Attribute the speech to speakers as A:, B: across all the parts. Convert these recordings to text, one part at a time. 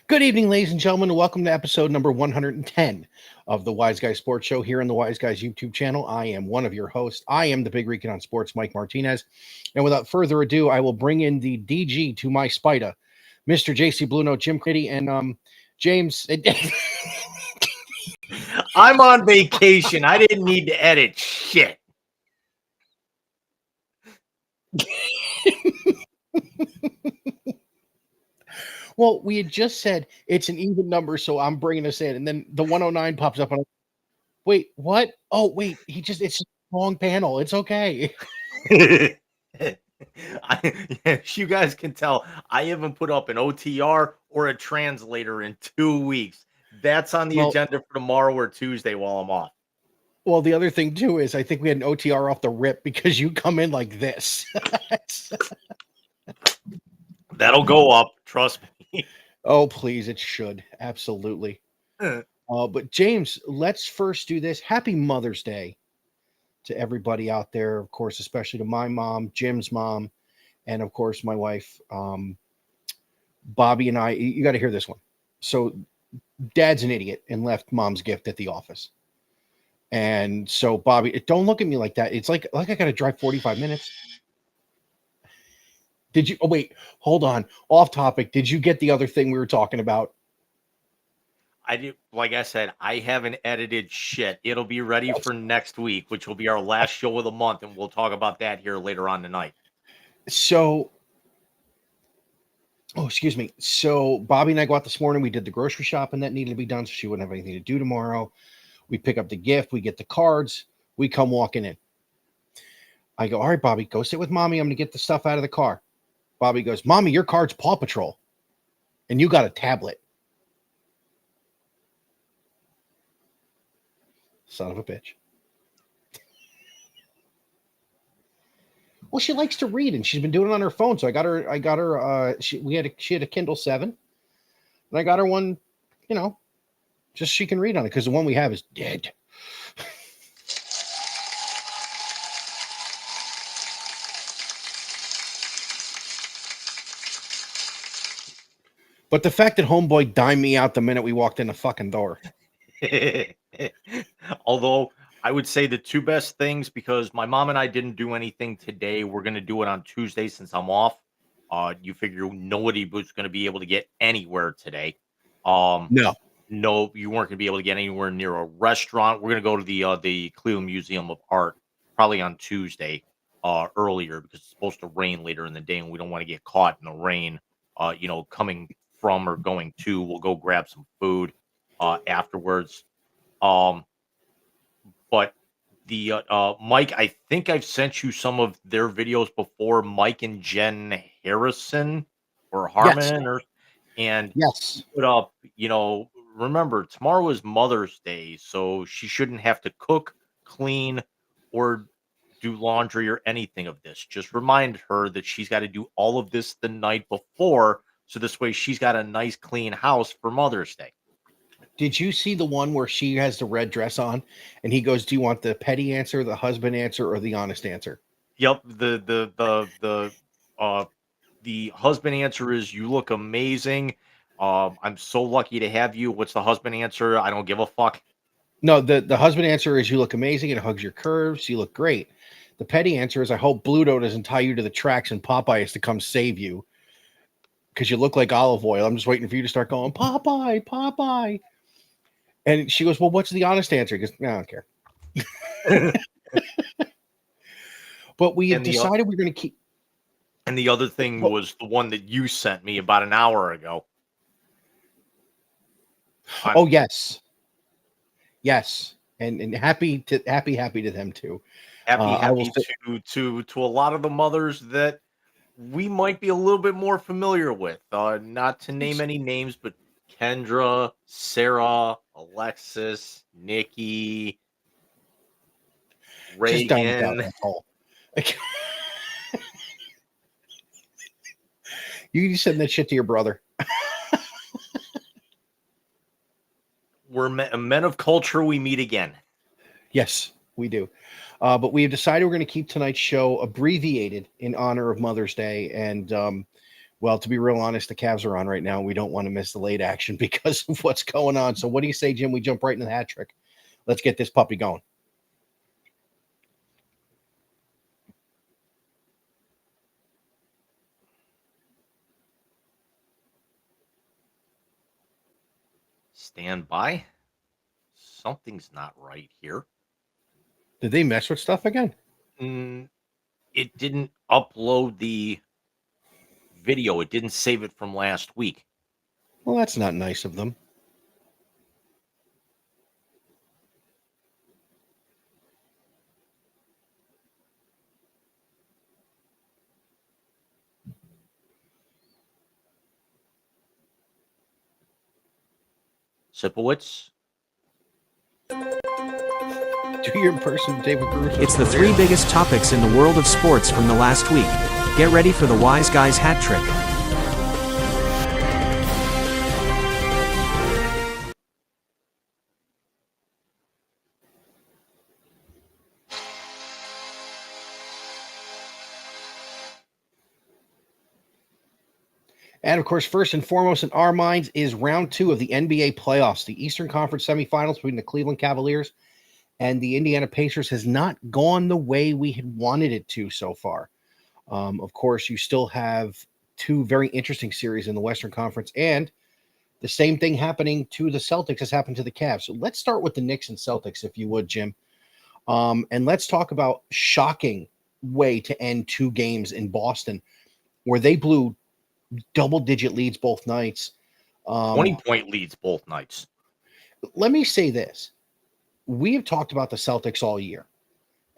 A: Good evening, ladies and gentlemen, and welcome to episode number 110 of the Wise Guys Sports Show here on the Wise Guys YouTube channel. I am one of your hosts. I am the Big Rican on Sports, Mike Martinez. And without further ado, I will bring in the DG to my spider, Mr. JC Blue Note, Jim Critty, and James.
B: I'm on vacation. I didn't need to edit shit.
A: Well, we had just said it's an even number, so I'm bringing us in. And then the 109 pops up. And wait, what? Oh, wait, it's a wrong panel. It's okay.
B: As you guys can tell, I haven't put up an OTR or a translator in 2 weeks. That's on the agenda for tomorrow or Tuesday while I'm off.
A: Well, the other thing, too, is I think we had an OTR off the rip because you come in like this.
B: That'll go up. Trust me.
A: Oh, please. It should. Absolutely. But James, let's first do this. Happy Mother's Day to everybody out there. Of course, especially to my mom, Jim's mom, and of course, my wife, Bobby and I. You got to hear this one. So Dad's an idiot and left Mom's gift at the office. And so Bobby, don't look at me like that. It's like I got to drive 45 minutes. Did you? Oh, wait, hold on. Off topic. Did you get the other thing we were talking about?
B: I do. Like I said, I haven't edited shit. It'll be ready for next week, which will be our last show of the month, and we'll talk about that here later on tonight.
A: So, excuse me. So Bobby and I go out this morning. We did the grocery shopping that needed to be done, so she wouldn't have anything to do tomorrow. We pick up the gift. We get the cards. We come walking in. I go, all right, Bobby, go sit with Mommy. I'm going to get the stuff out of the car. Bobby goes, Mommy, your card's Paw Patrol, and you got a tablet. Son of a bitch. Well, she likes to read, and she's been doing it on her phone. So I got her. She had a Kindle 7, and I got her one. Just she can read on it because the one we have is dead. But the fact that homeboy dimed me out the minute we walked in the fucking door.
B: Although I would say the two best things, because my mom and I didn't do anything today. We're going to do it on Tuesday since I'm off. You figure nobody was going to be able to get anywhere today. No, you weren't going to be able to get anywhere near a restaurant. We're going to go to the Cleveland Museum of Art probably on Tuesday earlier because it's supposed to rain later in the day, and we don't want to get caught in the rain. Coming from or going to, we'll go grab some food afterwards. But the Mike, I think I've sent you some of their videos before. Mike and Jen Harrison or Harmon,
A: yes.
B: Put up. Remember tomorrow is Mother's Day, so she shouldn't have to cook, clean, or do laundry or anything of this. Just remind her that she's got to do all of this the night before, so this way she's got a nice clean house for Mother's Day.
A: Did you see the one where she has the red dress on and he goes, "Do you want the petty answer, the husband answer, or the honest answer?"
B: Yep, uh the husband answer is you look amazing. I'm so lucky to have you. What's the husband answer? I don't give a fuck.
A: No, the husband answer is you look amazing. It hugs your curves. You look great. The petty answer is I hope Bluto doesn't tie you to the tracks and Popeye has to come save you because you look like olive oil. I'm just waiting for you to start going Popeye, Popeye. And she goes, "Well, what's the honest answer?" He goes, "No, I don't care." But we had
B: And
A: decided we're going to keep.
B: the other thing
A: Well,
B: was the one that you sent me about an hour ago.
A: oh
B: I'm
A: yes, yes, and happy to them too. I will
B: happy
A: say
B: to a lot of the mothers that we might be a little bit more familiar with. Not to name any names, but Kendra, Sarah, Alexis, Nikki,
A: just down and out.
B: Reagan.
A: That's all. You can send that shit to your brother.
B: We're men of culture. We meet again.
A: Yes, we do. But we have decided we're going to keep tonight's show abbreviated in honor of Mother's Day. And, well, to be real honest, the Cavs are on right now. We don't want to miss the late action because of what's going on. So, what do you say, Jim? We jump right into the hat trick. Let's get this puppy going.
B: Stand by. Something's not right here.
A: Did they mess with stuff again?
B: Mm, it didn't upload the video. It didn't save it from last week.
A: Well, that's not nice of them.
B: Sipowicz.
A: Do your impression of David Caruso.
C: It's the three biggest topics in the world of sports from the last week. Get ready for the Wise Guys hat trick.
A: And of course, first and foremost in our minds is round 2 of the NBA playoffs. The Eastern Conference semifinals between the Cleveland Cavaliers and the Indiana Pacers has not gone the way we had wanted it to so far. Of course, you still have two very interesting series in the Western Conference, and the same thing happening to the Celtics has happened to the Cavs. So let's start with the Knicks and Celtics, if you would, Jim. And let's talk about shocking way to end 2 games in Boston, where they blew double-digit leads both nights.
B: 20-point leads both nights.
A: Let me say this. We have talked about the Celtics all year,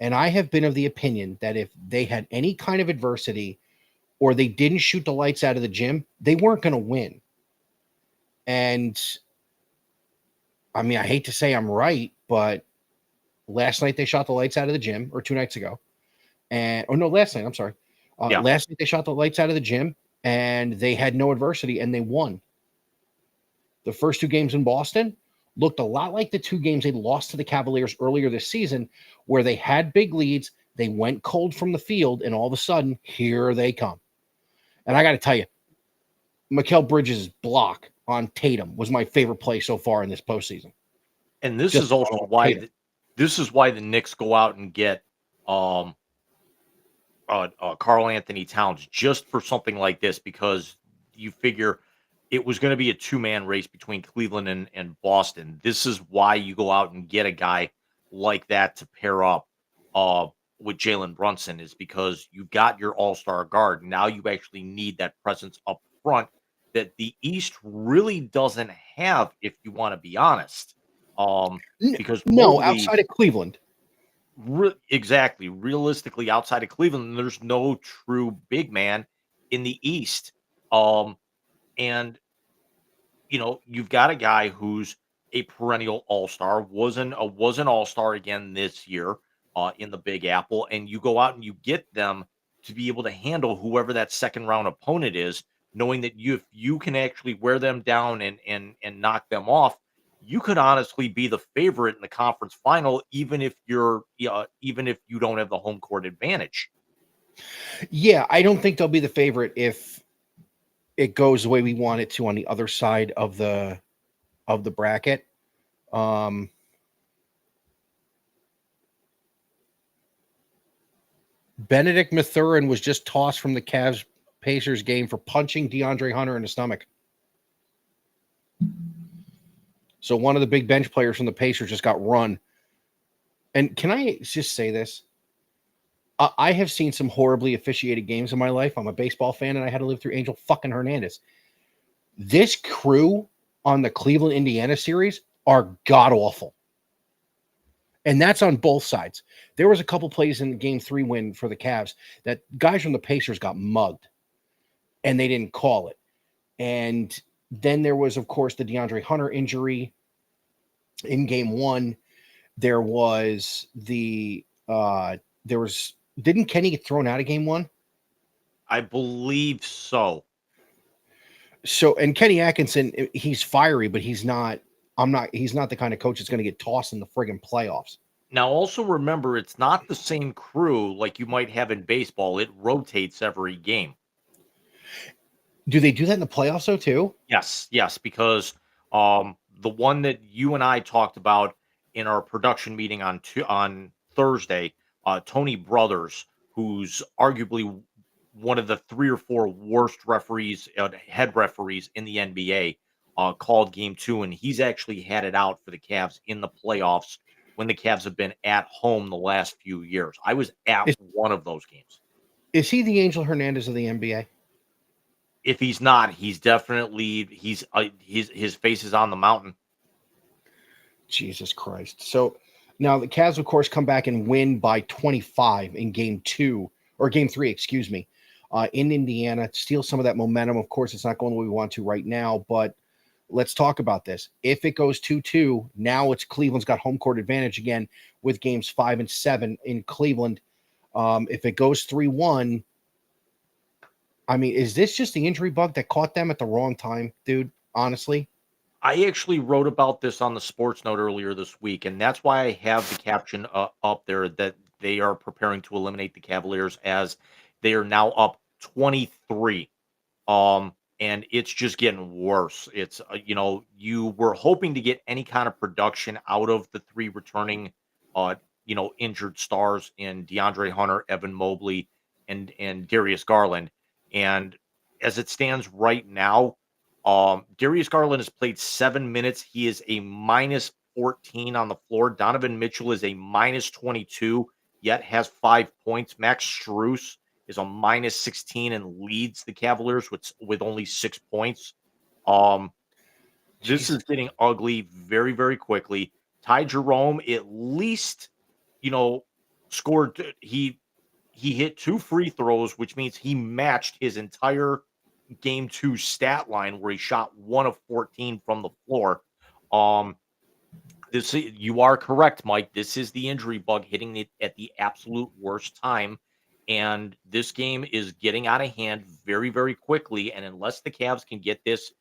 A: and I have been of the opinion that if they had any kind of adversity or they didn't shoot the lights out of the gym, they weren't going to win. And I mean, I hate to say I'm right, but last night they shot the lights out of the gym, or 2 nights ago. And, oh no, last night, I'm sorry.
B: Yeah.
A: Last night they shot the lights out of the gym and they had no adversity and they won. The first 2 games in Boston looked a lot like the 2 games they lost to the Cavaliers earlier this season, where they had big leads, they went cold from the field, and all of a sudden, here they come. And I got to tell you, Mikal Bridges' block on Tatum was my favorite play so far in this postseason.
B: And this
A: Just
B: is also
A: on
B: why
A: Tatum.
B: this is why the Knicks go out and get Carl Anthony Towns just for something like this, because you figure it was going to be a 2-man race between Cleveland and Boston. This is why you go out and get a guy like that to pair up with Jalen Brunson, is because you got your all-star guard. Now you actually need that presence up front that the East really doesn't have, if you want to be honest. Because
A: No,
B: probably
A: outside of Cleveland.
B: Exactly. Realistically, outside of Cleveland, there's no true big man in the East. Um, and you've got a guy who's a perennial all-star, was an all-star again this year in the Big Apple, and you go out and you get them to be able to handle whoever that second round opponent is, knowing that if you can actually wear them down and knock them off, you could honestly be the favorite in the conference final, even if even if you don't have the home court advantage.
A: Yeah, I don't think they'll be the favorite if it goes the way we want it to on the other side of the bracket. Benedict Mathurin was just tossed from the Cavs Pacers game for punching DeAndre Hunter in the stomach. So one of the big bench players from the Pacers just got run. And can I just say this? I have seen some horribly officiated games in my life. I'm a baseball fan, and I had to live through Angel fucking Hernandez. This crew on the Cleveland, Indiana series are god-awful. And that's on both sides. There was a couple plays in the Game 3 win for the Cavs that guys from the Pacers got mugged, and they didn't call it. And then there was, of course, the DeAndre Hunter injury in Game 1. There was didn't Kenny get thrown out of Game 1?
B: I believe so.
A: So, and Kenny Atkinson, he's fiery, but he's not the kind of coach that's going to get tossed in the friggin' playoffs.
B: Now, also remember, it's not the same crew like you might have in baseball. It rotates every game.
A: Do they do that in the playoffs though too?
B: Yes, because the one that you and I talked about in our production meeting on Thursday, Tony Brothers, who's arguably one of the 3 or 4 worst referees, head referees in the NBA, called Game 2, and he's actually had it out for the Cavs in the playoffs when the Cavs have been at home the last few years. I was at one of those games.
A: Is he the Angel Hernandez of the NBA?
B: If he's not, he's definitely his face is on the mountain.
A: Jesus Christ. So now the Cavs, of course, come back and win by 25 in Game 3, excuse me, in Indiana, steal some of that momentum. Of course, it's not going the way we want to right now, but let's talk about this. If it goes 2-2, now it's Cleveland's got home court advantage again with games 5 and 7 in Cleveland. If it goes 3-1, I mean, is this just the injury bug that caught them at the wrong time, dude? Honestly,
B: I actually wrote about this on the Sports Note earlier this week, and that's why I have the caption up there that they are preparing to eliminate the Cavaliers as they are now up 23. And it's just getting worse. It's you were hoping to get any kind of production out of the 3 returning injured stars in DeAndre Hunter, Evan Mobley, and Darius Garland. And as it stands right now, Darius Garland has played 7 minutes. He is a minus 14 on the floor. Donovan Mitchell is a minus 22, yet has 5 points. Max Strus is a minus 16 and leads the Cavaliers with only 6 points. This is getting ugly very, very quickly. Ty Jerome at least, scored. He hit 2 free throws, which means he matched his entire Game 2 stat line where he shot 1 of 14 from the floor. You are correct, Mike. This is the injury bug hitting it at the absolute worst time. And this game is getting out of hand very, very quickly. And unless the Cavs can get this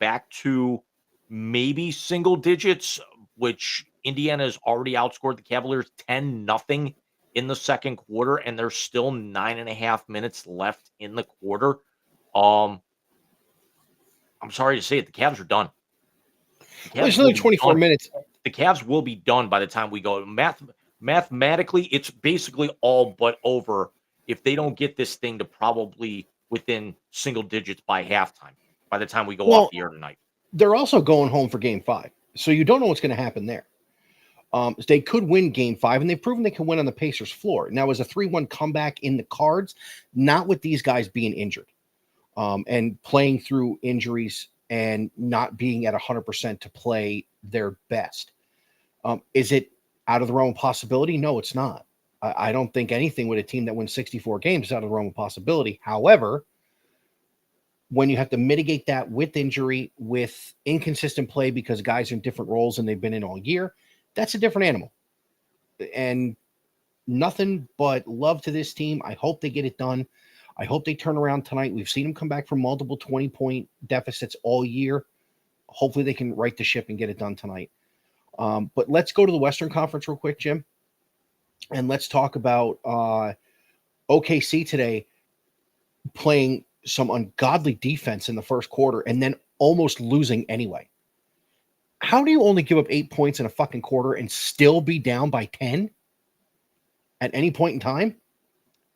B: back to maybe single digits, which Indiana has already outscored the Cavaliers 10-0 in the second quarter, and there's still 9.5 minutes left in the quarter. I'm sorry to say it, the Cavs are done.
A: There's another 24 minutes.
B: The Cavs will be done by the time we go. Mathematically, it's basically all but over if they don't get this thing to probably within single digits by halftime, by the time we go off the air tonight.
A: They're also going home for Game 5, so you don't know what's going to happen there. They could win Game 5, and they've proven they can win on the Pacers' floor. Now, is a 3-1 comeback in the cards, not with these guys being injured and playing through injuries and not being at 100% to play their best. Is it out of the realm of possibility? No, it's not. I don't think anything with a team that wins 64 games is out of the realm of possibility. However, when you have to mitigate that with injury, with inconsistent play because guys are in different roles and they've been in all year, that's a different animal. And nothing but love to this team. I hope they get it done. I hope they turn around tonight. We've seen them come back from multiple 20-point deficits all year. Hopefully they can right the ship and get it done tonight. But let's go to the Western Conference real quick, Jim. And let's talk about OKC today playing some ungodly defense in the first quarter and then almost losing anyway. How do you only give up 8 points in a fucking quarter and still be down by 10 at any point in time?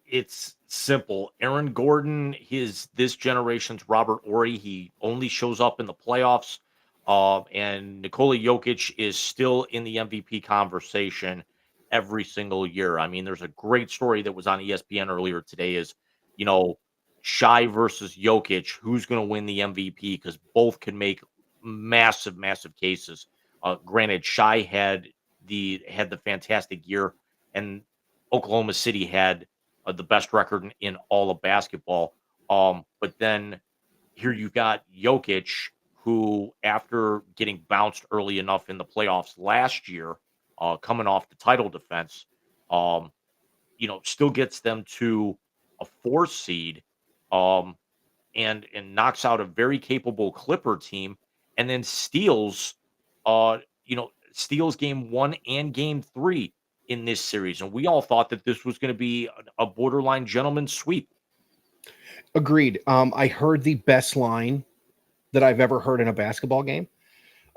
B: It's simple. Aaron Gordon, this generation's Robert Ory. He only shows up in the playoffs. And Nikola Jokic is still in the MVP conversation every single year. I mean, there's a great story that was on ESPN earlier today is, you know, Shai versus Jokic, who's going to win the MVP? Because both can make massive, massive cases. Granted, Shai had the fantastic year, and Oklahoma City had the best record in all of basketball. But then here you've got Jokic, who, after getting bounced early enough in the playoffs last year, coming off the title defense, still gets them to a 4 seed, um, and knocks out a very capable Clipper team, and then steals game 1 and game 3 in this series. And we all thought that this was going to be a borderline gentleman's sweep.
A: Agreed. I heard the best line that I've ever heard in a basketball game.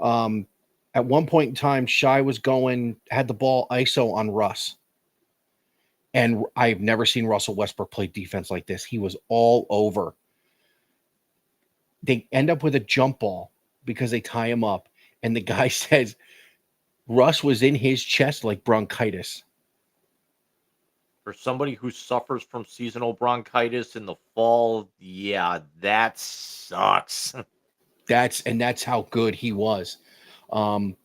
A: At one point in time, Shai had the ball ISO on Russ. And I've never seen Russell Westbrook play defense like this. He was all over. They end up with a jump ball because they tie him up. And the guy says Russ was in his chest like bronchitis.
B: For somebody who suffers from seasonal bronchitis in the fall, yeah, that sucks.
A: That's how good he was. So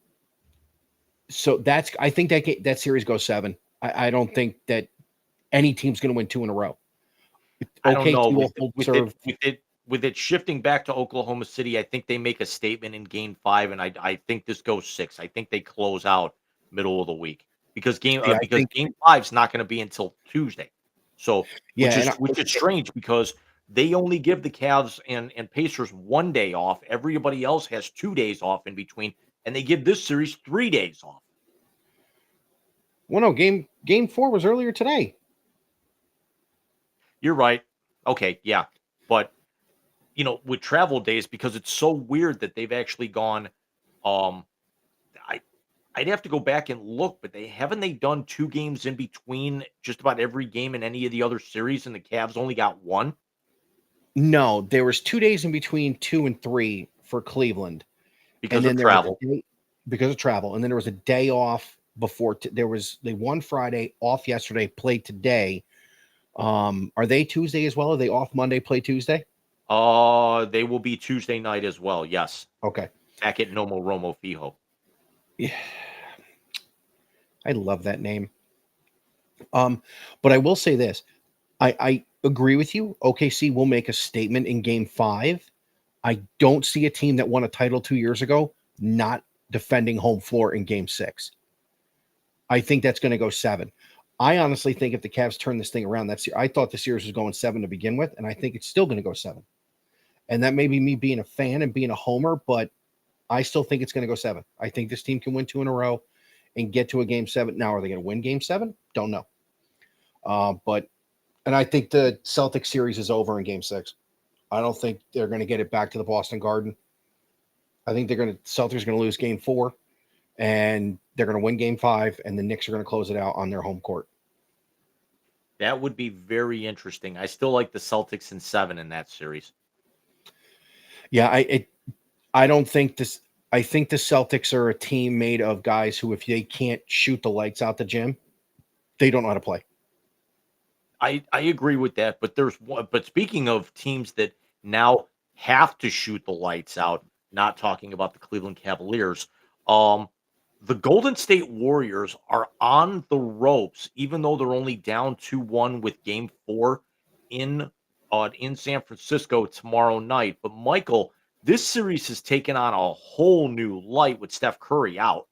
A: I think that series goes 7. I don't think that any team's going to win 2 in a row.
B: I don't know. With it shifting back to Oklahoma City, I think they make a statement in game 5, and I think this goes 6. I think they close out middle of the week because game 5 is not going to be until Tuesday. So which is strange because they only give the Cavs and Pacers 1 day off. Everybody else has 2 days off in between, and they give this series 3 days off.
A: Well, no, game 4 was earlier today.
B: You're right. Okay, yeah. But, with travel days, because it's so weird that they've actually gone, I'd have to go back and look, but haven't they done 2 games in between just about every game in any of the other series, and the Cavs only got 1?
A: No, there was 2 days in between 2 and 3 for Cleveland.
B: Because of travel.
A: Because of travel. And then there was a day off before. They won Friday, off yesterday, played today. Are they Tuesday as well? Are they off Monday, play Tuesday?
B: They will be Tuesday night as well. Yes.
A: Okay.
B: Back at Nomo Romo Fijo.
A: Yeah. I love that name. But I will say this. I agree with you. OKC will make a statement in game 5. I don't see a team that won a title 2 years ago not defending home floor in game 6. I think that's going to go 7. I honestly think if the Cavs turn this thing around, I thought the series was going 7 to begin with, and I think it's still going to go 7. And that may be me being a fan and being a homer, but I still think it's going to go 7. I think this team can win 2 in a row and get to a game 7. Now, are they going to win game 7? Don't know. And I think the Celtics series is over in game 6. I don't think they're going to get it back to the Boston Garden. I think Celtics are going to lose game 4, and they're going to win game 5, and the Knicks are going to close it out on their home court.
B: That would be very interesting. I still like the Celtics in 7 in that series.
A: Yeah, I don't think this. I think the Celtics are a team made of guys who, if they can't shoot the lights out the gym, they don't know how to play.
B: I agree with that, but speaking of teams that now have to shoot the lights out, not talking about the Cleveland Cavaliers, the Golden State Warriors are on the ropes, even though they're only down 2-1 with game 4 in San Francisco tomorrow night. But Michael, this series has taken on a whole new light with Steph Curry out.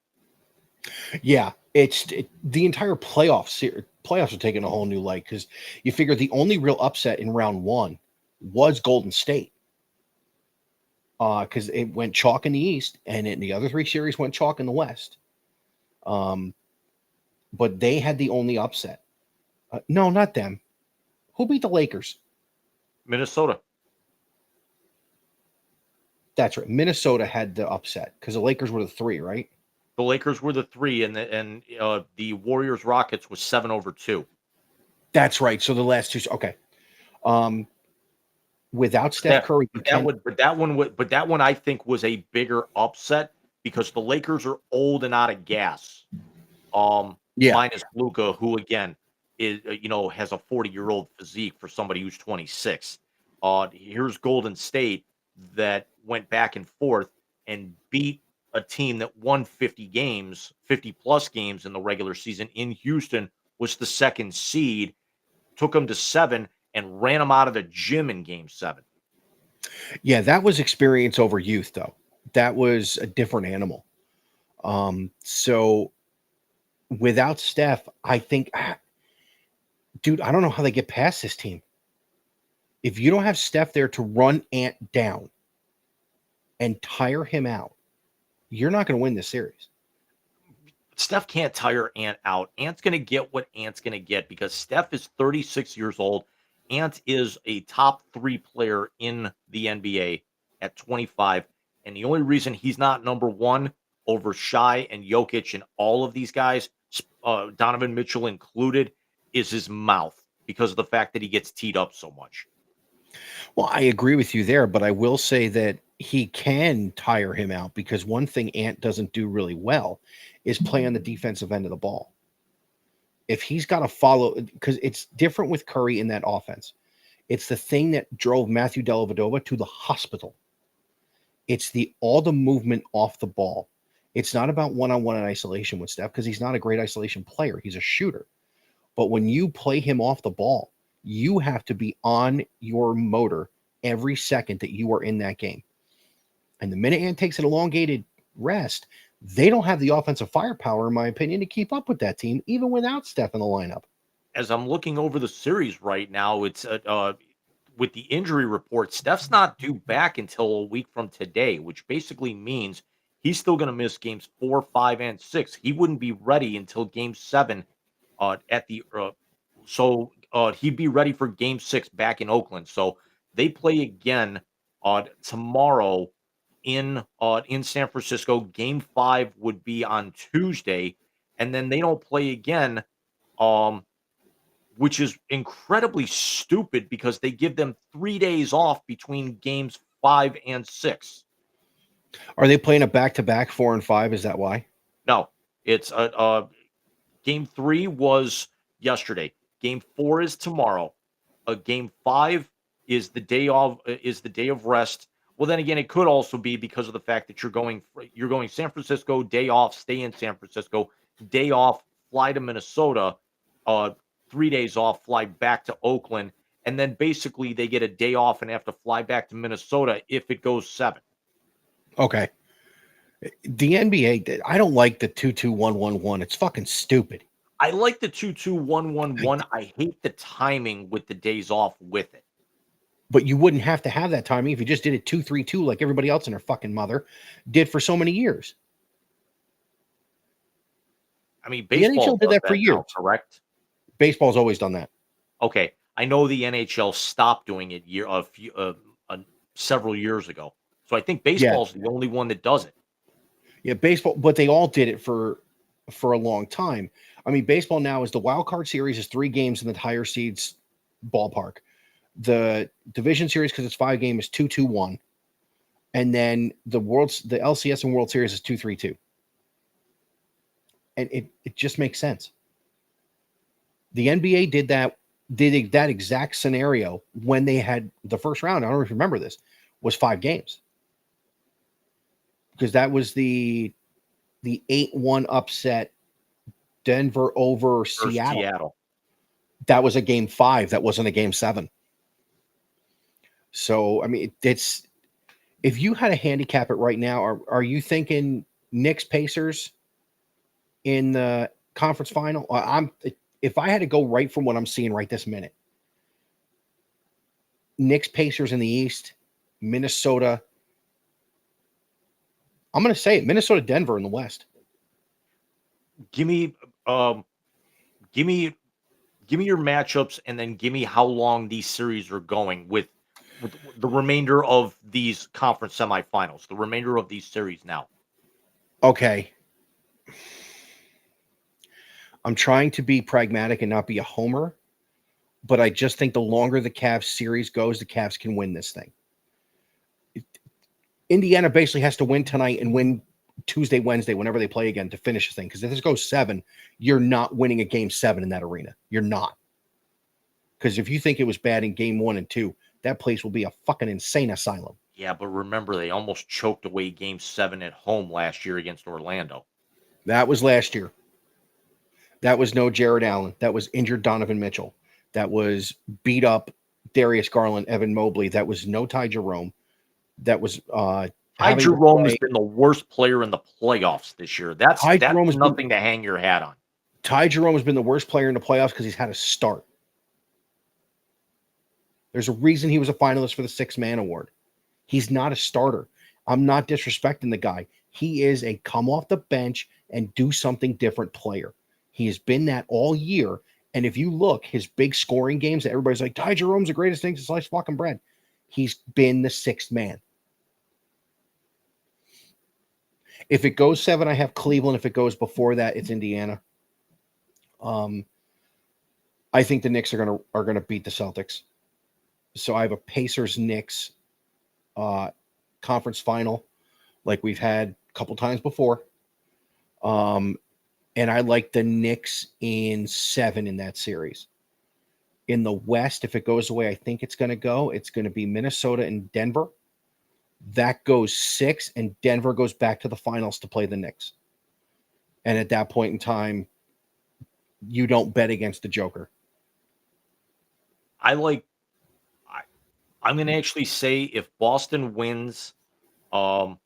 A: Yeah, the entire playoffs are taking a whole new light because you figure the only real upset in round 1 was Golden State. because it went chalk in the East, and in the other 3 series went chalk in the West. But they had the only upset. No, not them. Who beat the Lakers?
B: Minnesota.
A: That's right. Minnesota had the upset because the Lakers were the 3, right?
B: The Lakers were the 3, and the Warriors Rockets was 7-2.
A: That's right. So the last 2. Okay. Without Steph Curry,
B: But that one I think was a bigger upset because the Lakers are old and out of gas.
A: Yeah.
B: Minus Luka, who again is has a 40-year-old physique for somebody who's 26. Here's Golden State that went back and forth and beat a team that won 50 plus games in the regular season in Houston, was the 2nd seed, took them to 7 and ran them out of the gym in game 7.
A: Yeah, that was experience over youth, though. That was a different animal. So without Steph, I think, dude, I don't know how they get past this team. If you don't have Steph there to run Ant down and tire him out, you're not going to win this series.
B: Steph can't tire Ant out. Ant's going to get what Ant's going to get because Steph is 36 years old. Ant is a top 3 player in the NBA at 25. And the only reason he's not number 1 over Shai and Jokic and all of these guys, Donovan Mitchell included, is his mouth because of the fact that he gets teed up so much.
A: Well, I agree with you there, but I will say that he can tire him out because one thing Ant doesn't do really well is play on the defensive end of the ball. If he's got to follow, because it's different with Curry in that offense. It's the thing that drove Matthew Dellavedova to the hospital. It's all the movement off the ball. It's not about one-on-one in isolation with Steph because he's not a great isolation player. He's a shooter. But when you play him off the ball, you have to be on your motor every second that you are in that game. And the minute Ant takes an elongated rest, they don't have the offensive firepower, in my opinion, to keep up with that team, even without Steph in the lineup.
B: As I'm looking over the series right now, it's with the injury report, Steph's not due back until a week from today, which basically means he's still going to miss games 4, 5, and 6. He wouldn't be ready until game 7 he'd be ready for game 6 back in Oakland. So they play again tomorrow in San Francisco. Game 5 would be on Tuesday, and then they don't play again, which is incredibly stupid because they give them 3 days off between games 5 and 6.
A: Are they playing a back-to-back 4 and 5? Is that why?
B: No, it's game 3 was yesterday. Game 4 is tomorrow. Game 5 is the day of rest. Well, then again, it could also be because of the fact that you're going San Francisco, day off, stay in San Francisco, day off, fly to Minnesota, 3 days off, fly back to Oakland, and then basically they get a day off and have to fly back to Minnesota if it goes 7.
A: Okay. The NBA, I don't like the 2-2-1-1-1. It's fucking stupid.
B: I like the 2-2-1-1-1. I hate the timing with the days off with it.
A: But you wouldn't have to have that timing if you just did it 2-3-2 like everybody else in their fucking mother did for so many years.
B: I mean, baseball
A: did that for years,
B: now, correct?
A: Baseball's always done that.
B: Okay, I know the NHL stopped doing it several years ago. So I think baseball's the only one that does it.
A: Yeah, baseball, but they all did it for a long time. I mean, baseball now is the wild card series is 3 games in the higher seeds ballpark. The division series, because it's 5 games, is 2-2-1. And then the LCS and World Series is 2-3-2. And it just makes sense. The NBA did that exact scenario when they had the first round. I don't know if you remember this, was 5 games. Because that was the 8-1 upset, Denver over Seattle. That was a game 5. That wasn't a game 7. So, I mean, it's if you had to handicap it right now, are you thinking Knicks Pacers in the conference final? If I had to go right from what I'm seeing right this minute, Knicks Pacers in the East, Minnesota I'm going to say it. Minnesota, Denver in the West.
B: Give me, give me, give me your matchups, and then give me how long these series are going with the remainder of these conference semifinals, the remainder of these series now.
A: Okay. I'm trying to be pragmatic and not be a homer, but I just think the longer the Cavs series goes, the Cavs can win this thing. Indiana basically has to win tonight and win Tuesday, Wednesday, whenever they play again to finish this thing. Because if this goes 7, you're not winning a game 7 in that arena. You're not. Because if you think it was bad in game 1 and 2, that place will be a fucking insane asylum.
B: Yeah, but remember, they almost choked away Game 7 at home last year against Orlando.
A: That was last year. That was no Jared Allen. That was injured Donovan Mitchell. That was beat up Darius Garland, Evan Mobley. That was no Ty Jerome. That was
B: Ty Jerome has been the worst player in the playoffs this year. That's nothing to hang your hat on.
A: Ty Jerome has been the worst player in the playoffs because he's had a start. There's a reason he was a finalist for the Sixth Man Award. He's not a starter. I'm not disrespecting the guy. He is a come off the bench and do something different player. He has been that all year. And if you look, his big scoring games, everybody's like, Ty Jerome's the greatest thing since sliced fucking bread. He's been the sixth man. If it goes 7, I have Cleveland. If it goes before that, it's Indiana. I think the Knicks are gonna beat the Celtics. So I have a Pacers-Knicks conference final, like we've had a couple times before. And I like the Knicks in 7 in that series. In the West, if it goes the way I think it's going to be Minnesota and Denver. That goes 6, and Denver goes back to the finals to play the Knicks. And at that point in time, you don't bet against the Joker.
B: I'm going to actually say if Boston wins and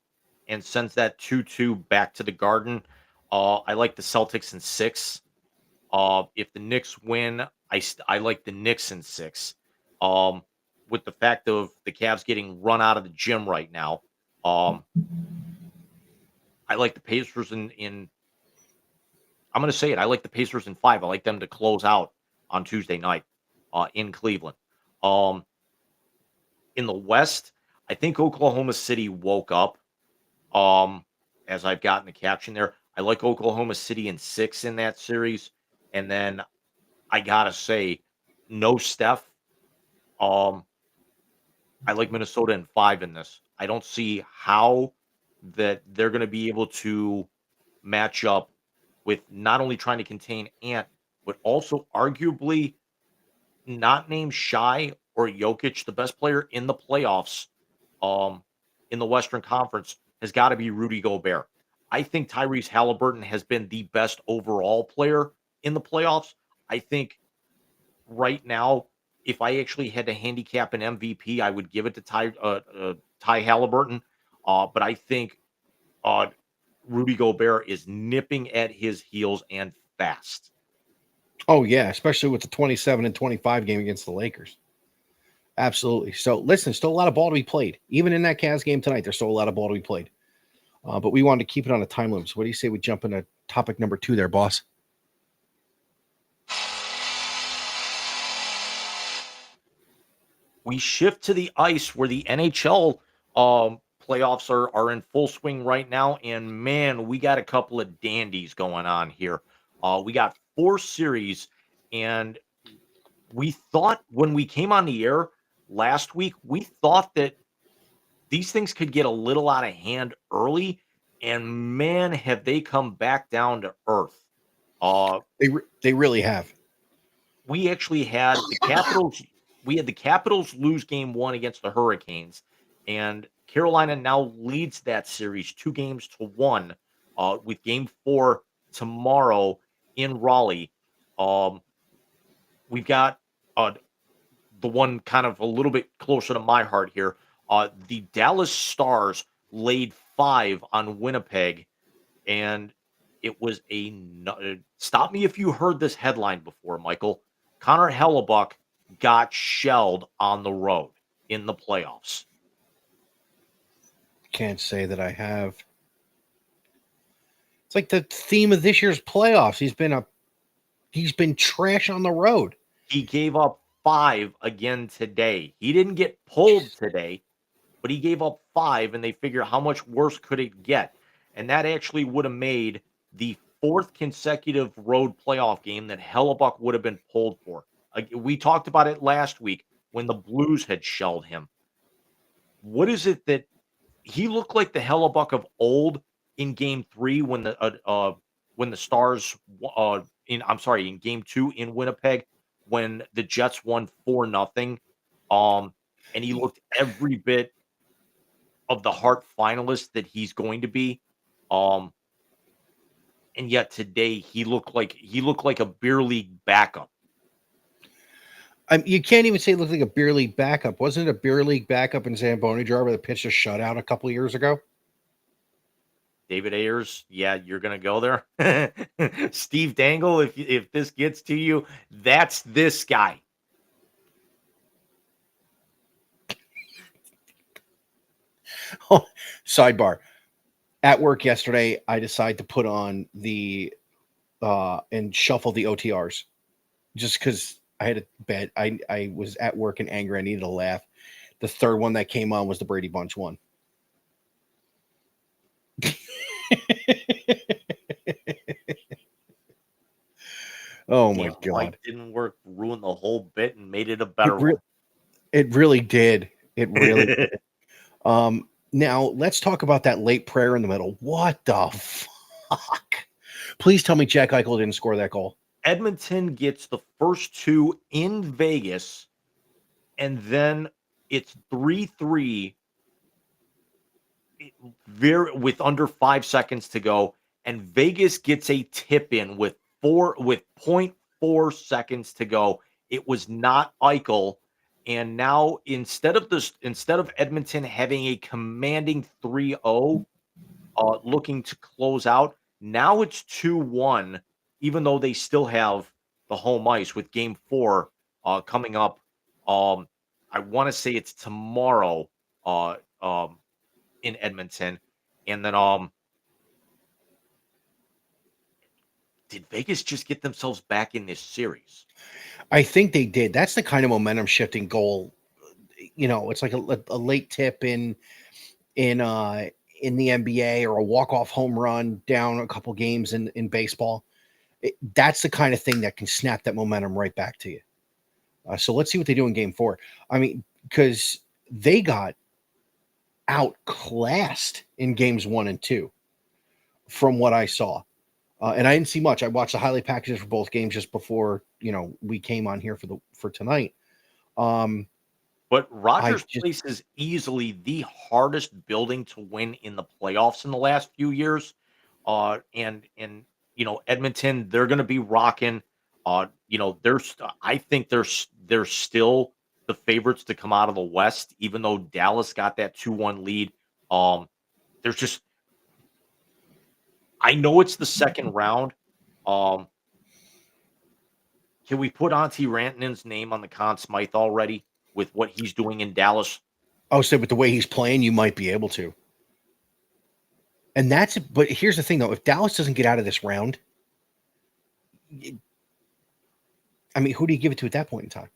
B: sends that 2-2 back to the Garden, I like the Celtics in 6. If the Knicks win, I like the Knicks in 6. With the fact of the Cavs getting run out of the gym right now, I like the Pacers in. I'm going to say it. I like the Pacers in 5. I like them to close out on Tuesday night in Cleveland. In the West, I think Oklahoma City woke up. As I've gotten the caption there, I like Oklahoma City in 6 in that series, and then I gotta say, no Steph. I like Minnesota in 5 in this. I don't see how that they're going to be able to match up with not only trying to contain Ant, but also arguably not named Shy or Jokic, the best player in the playoffs, in the Western Conference, has got to be Rudy Gobert. I think Tyrese Halliburton has been the best overall player in the playoffs. I think right now, if I actually had to handicap an MVP, I would give it to Ty Halliburton. But I think Rudy Gobert is nipping at his heels and fast.
A: Oh, yeah, especially with the 27 and 25 game against the Lakers. Absolutely. So, listen, still a lot of ball to be played. Even in that Cavs game tonight, there's still a lot of ball to be played. But we wanted to keep it on a time limit. So what do you say we jump into topic number 2 there, boss?
B: We shift to the ice where the NHL playoffs are in full swing right now. And, man, we got a couple of dandies going on here. We got 4 series, and we thought when we came on the air last week, we thought that these things could get a little out of hand early, and man, have they come back down to earth.
A: They really have.
B: We actually had the Capitals. We had the Capitals lose game 1 against the Hurricanes, and Carolina now leads that series 2-1 with game 4 tomorrow in Raleigh. We've got the one kind of a little bit closer to my heart here. The Dallas Stars laid 5 on Winnipeg, and it was stop me if you heard this headline before, Michael. Connor Hellebuck got shelled on the road in the playoffs.
A: Can't say that I have. It's like the theme of this year's playoffs. He's been trash on the road.
B: He gave up 5 again today. He didn't get pulled today, but he gave up 5, and they figure how much worse could it get? And that actually would have made the 4th consecutive road playoff game that Hellebuck would have been pulled for. We talked about it last week when the Blues had shelled him. What is it that he looked like the Hellebuck of old in game 3 when the Stars in game 2 in Winnipeg when the Jets won 4-0. And he looked every bit of the Hart finalist that he's going to be. Um, and yet today he looked like a beer league backup.
A: You can't even say it looked like a beer league backup. Wasn't it a beer league backup in Zamboni Jar where the pitched a shutout a couple of years ago?
B: David Ayers, yeah, you're gonna go there. Steve Dangle, if this gets to you, that's this guy.
A: Oh, sidebar. At work yesterday, I decided to put on the and shuffle the OTRs just because I had a bet. I was at work and angry. I needed a laugh. The third one that came on was the Brady Bunch one. Oh my God.
B: Like, didn't work, ruined the whole bit and made it a better one.
A: It really did. It really did. Now let's talk about that late prayer in the middle. What the fuck? Please tell me Jack Eichel didn't score that goal.
B: Edmonton gets the first 2 in Vegas, and then it's 3-3 with under 5 seconds to go, and Vegas gets a tip in with 0.4 seconds to go. It was not Eichel, and now instead of Edmonton having a commanding 3-0, looking to close out, now it's 2-1, even though they still have the home ice with game 4 coming up. I want to say it's tomorrow in Edmonton. And then did Vegas just get themselves back in this series?
A: I think they did. That's the kind of momentum shifting goal. You know, it's like a late tip in the NBA or a walk-off home run down a couple games in baseball. That's the kind of thing that can snap that momentum right back to you. So let's see what they do in game 4. I mean, because they got outclassed in games 1 and 2 from what I saw. And I didn't see much. I watched the highlight packages for both games just before, we came on here for tonight.
B: But Rogers Place is easily the hardest building to win in the playoffs in the last few years. And Edmonton, they're going to be rocking. I think they're still the favorites to come out of the West, even though Dallas got that 2-1 lead. There's just, I know it's the second round. Can we put Antti Rantanen's name on the Conn Smythe already with what he's doing in Dallas?
A: I would say with the way he's playing, you might be able to. But here's the thing, though. If Dallas doesn't get out of this round, I mean, who do you give it to at that point in time?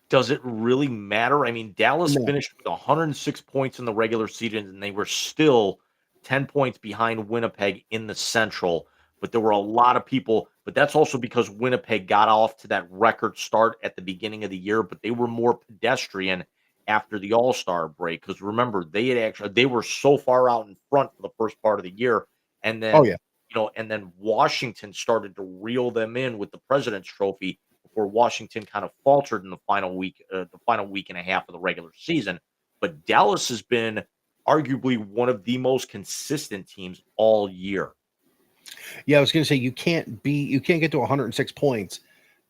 B: Does it really matter? I mean, Dallas finished with 106 points in the regular season, and they were still 10 points behind Winnipeg in the Central. But there were a lot of people. But that's also because Winnipeg got off to that record start at the beginning of the year, but they were more pedestrian after the All-Star break. Because remember, they were so far out in front for the first part of the year, and then and then Washington started to reel them in with the President's Trophy before Washington kind of faltered in the final week and a half of the regular season. But Dallas has been arguably one of the most consistent teams all year.
A: Yeah, I was going to say you can't get to 106 points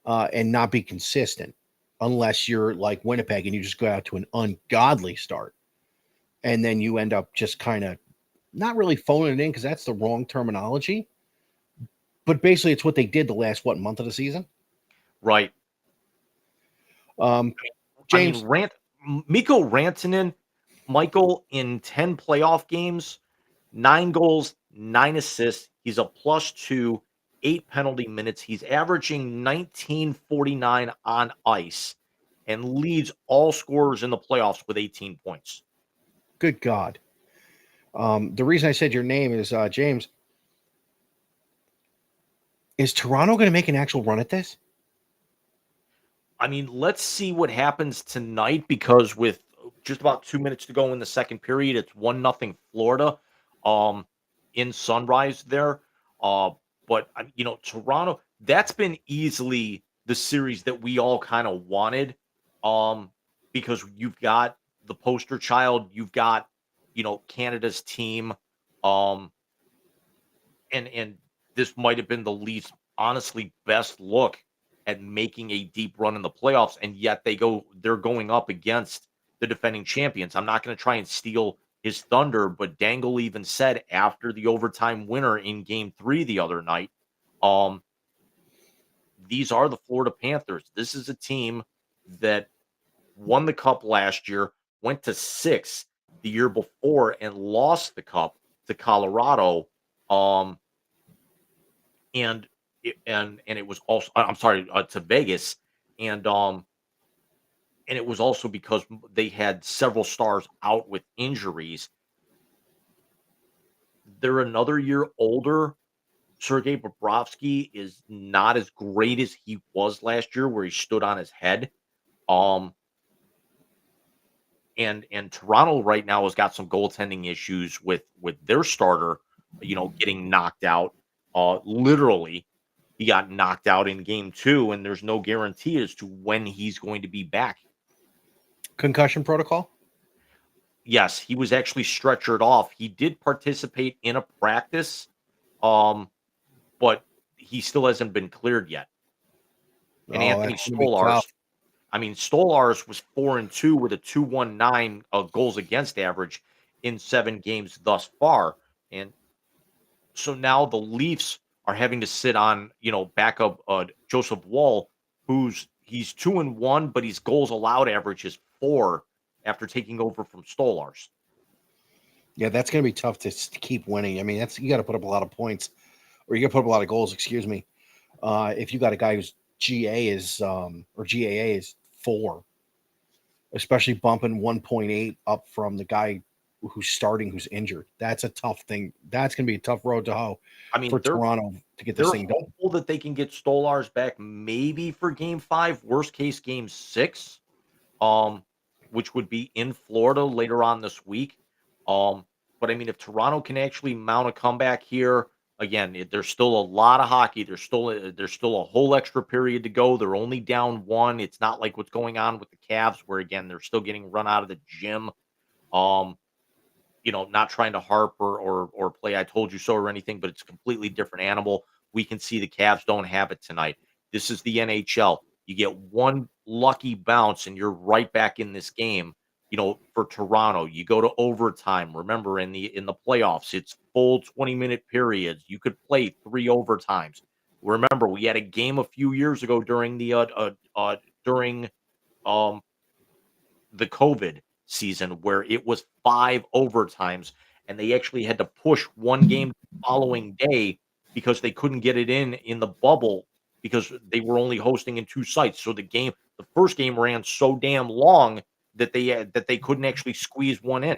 A: and not be consistent unless you're like Winnipeg and you just go out to an ungodly start. And then you end up just kind of not really phoning it in because that's the wrong terminology. But basically it's what they did the last, month of the season?
B: Right.
A: James,
B: Mikko Rantanen, Michael, in 10 playoff games, 9 goals, 9 assists. He's a +2, 8 penalty minutes. He's averaging 19.49 on ice and leads all scorers in the playoffs with 18 points.
A: Good God. The reason I said your name is James. Is Toronto going to make an actual run at this?
B: I mean, let's see what happens tonight because with just about 2 minutes to go in the second period, it's 1-0 Florida um in Sunrise there. Uh but Toronto, that's been easily the series that we all kind of wanted um because you've got the poster child, you've got Canada's team um and this might have been the least honestly best look at making a deep run in the playoffs, and yet they're going up against the defending champions. I'm not going to try and steal his thunder, but Dangle even said after the overtime winner in game 3 the other night, um these are the Florida Panthers. This is a team that won the cup last year, went to 6 the year before and lost the cup to Colorado. Um and it was also I'm sorry, to Vegas, and it was also because they had several stars out with injuries. They're another year older. Sergei Bobrovsky is not as great as he was last year, where he stood on his head. Um, and Toronto right now has got some goaltending issues with their starter, getting knocked out. Literally, he got knocked out in game 2, and there's no guarantee as to when he's going to be back.
A: Concussion protocol?
B: Yes, he was actually stretchered off. He did participate in a practice, um, but he still hasn't been cleared yet. And
A: Oh,
B: Anthony
A: that's going to be tough.
B: Stolarz was 4-2 with a 2.19 goals against average in 7 games thus far. And so now the Leafs are having to sit on, backup Joseph Wall, he's 2-1, but his goals allowed average is 4 after taking over from Stolarz.
A: Yeah, that's going to be tough to keep winning. I mean, you got to put up a lot of points, or you got to put up a lot of goals. Excuse me. If you got a guy whose GA is or GAA is 4, especially bumping 1.8 up from the guy who's starting, who's injured, that's a tough thing. That's going to be a tough road to hoe
B: I mean,
A: for Toronto to get this
B: they're
A: thing done.
B: hopeful that they can get Stolarz back maybe for game 5, worst case game 6, um, which would be in Florida later on this week. But I mean, if Toronto can actually mount a comeback here, again, there's still a lot of hockey. There's still a whole extra period to go. They're only down 1. It's not like what's going on with the Cavs, where again they're still getting run out of the gym. Um, not trying to harp or play I told you so or anything, but it's a completely different animal. We can see the Cavs don't have it tonight. This is the NHL. You get one lucky bounce and you're right back in this game. For Toronto, you go to overtime. Remember, in the playoffs, it's full 20-minute periods. You could play 3 overtimes. Remember, we had a game a few years ago during um the COVID season where it was 5 overtimes, and they actually had to push one game the following day because they couldn't get it in the bubble because they were only hosting in 2 sites. So the first game ran so damn long that they couldn't actually squeeze one in.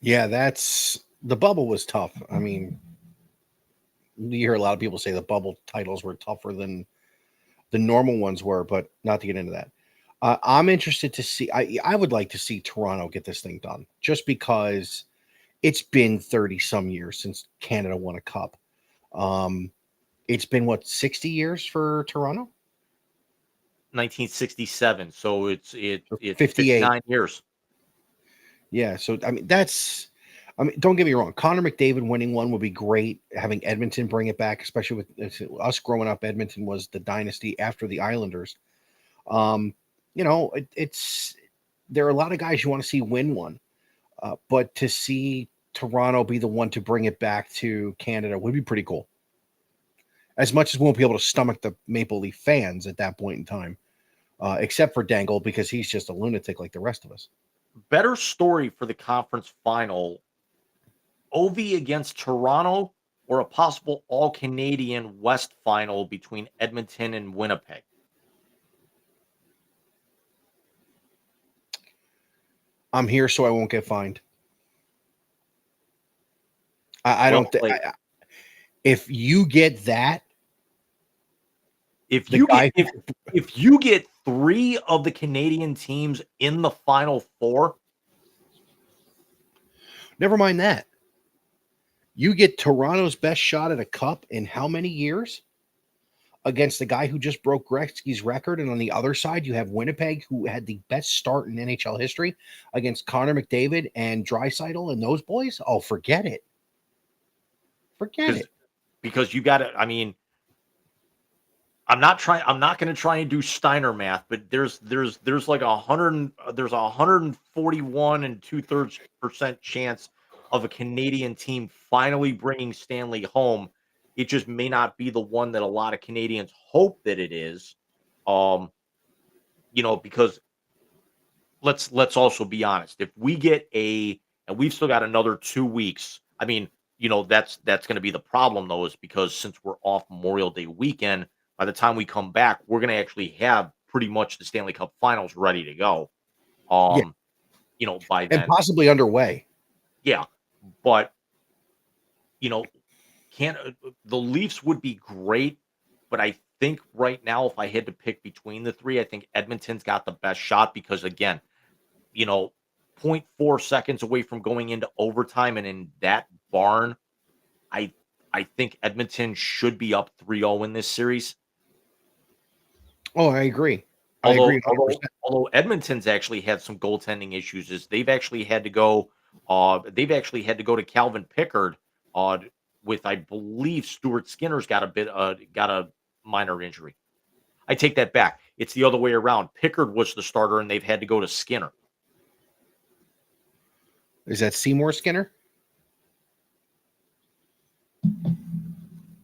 A: Yeah, the bubble was tough. I mean, you hear a lot of people say the bubble titles were tougher than the normal ones were, but not to get into that. I'm interested to see. I would like to see Toronto get this thing done, just because it's been 30 some years since Canada won a cup. It's been 60 years for Toronto?
B: 1967, so it's
A: 58.
B: 59 years.
A: Yeah, so I mean don't get me wrong. Connor McDavid winning one would be great. Having Edmonton bring it back, especially with us growing up, Edmonton was the dynasty after the Islanders. It's there are a lot of guys you want to see win one, but to see Toronto be the one to bring it back to Canada would be pretty cool. As much as we won't be able to stomach the Maple Leaf fans at that point in time, except for Dangle because he's just a lunatic like the rest of us.
B: Better story for the conference final: Ovi against Toronto, or a possible All-Canadian West final between Edmonton and Winnipeg?
A: I'm here so I won't get fined. I
B: Well
A: don't think
B: played.
A: if you get that,
B: If
A: the
B: you
A: guy
B: get if you get 3 of the Canadian teams in the Final Four,
A: never mind that. You get Toronto's best shot at a cup in how many years? Against the guy who just broke Gretzky's record. And on the other side, you have Winnipeg, who had the best start in NHL history against Connor McDavid and Draisaitl and those boys. Oh, forget it. Forget it.
B: because you got to. I mean, I'm not going to try and do Steiner math, but there's like 141 and 2/3% chance of a Canadian team finally bringing Stanley home. It just may not be the one that a lot of Canadians hope that it is. Um, because let's also be honest. If we get and we've still got another 2 weeks. I mean, that's going to be the problem though, is because since we're off Memorial Day weekend, by the time we come back, we're going to actually have pretty much the Stanley Cup Finals ready to go.
A: Yeah.
B: By
A: And
B: then,
A: possibly underway.
B: yeah. But can the Leafs would be great, but I think right now, if I had to pick between the three, I think Edmonton's got the best shot because again, you know, zero point 0.4 seconds away from going into overtime, and in that barn, I I think Edmonton should be up 3-0 in this series.
A: Oh, I agree. I
B: Although
A: agree 100%.
B: although Edmonton's actually had some goaltending issues, is they've actually had to go to Calvin Pickard uh with, I believe, Stuart Skinner's got a minor injury. I take that back. It's the other way around. Pickard was the starter and they've had to go to Skinner.
A: Is that Seymour Skinner?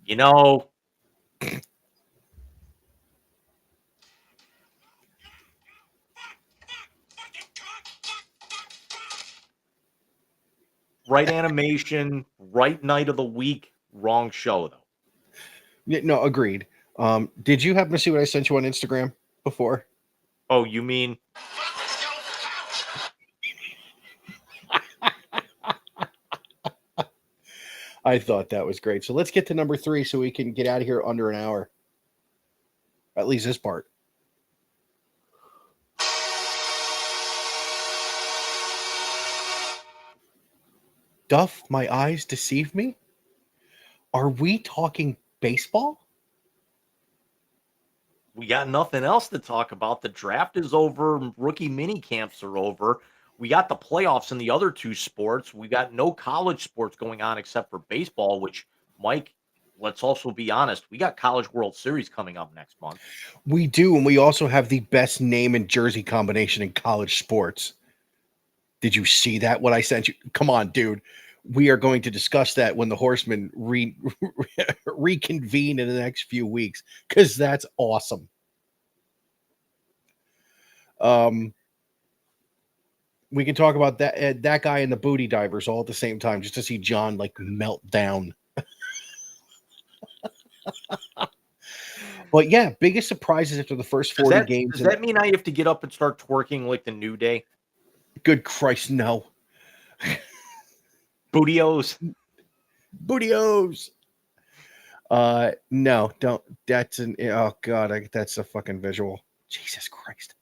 B: You know, right animation, right night of the week, wrong show though.
A: Yeah, no, agreed. Did you happen to see what I sent you on Instagram before?
B: Oh, you mean
A: I thought that was great. So let's get to number 3 so we can get out of here under an hour. At least this part. Doth my eyes deceive me? Are we talking baseball?
B: we got nothing else to talk about? The draft is over, rookie mini camps are over. We got the playoffs in the other two sports. We got no college sports going on except for baseball, which, Mike, let's also be honest, we got College World Series coming up next month.
A: We do, and we also have the best name and jersey combination in college sports. Did you see that? What I sent you? Come on, dude. We are going to discuss that when the Horsemen reconvene in the next few weeks because that's awesome. We can talk about that guy and the booty divers all at the same time just to see John like melt down. But yeah, biggest surprises after the first 40 games.
B: Does that mean I have to get up and start twerking like the New Day?
A: Good Christ, no.
B: Bootios.
A: Bootios. No, don't. That's oh god, that's a fucking visual. Jesus Christ.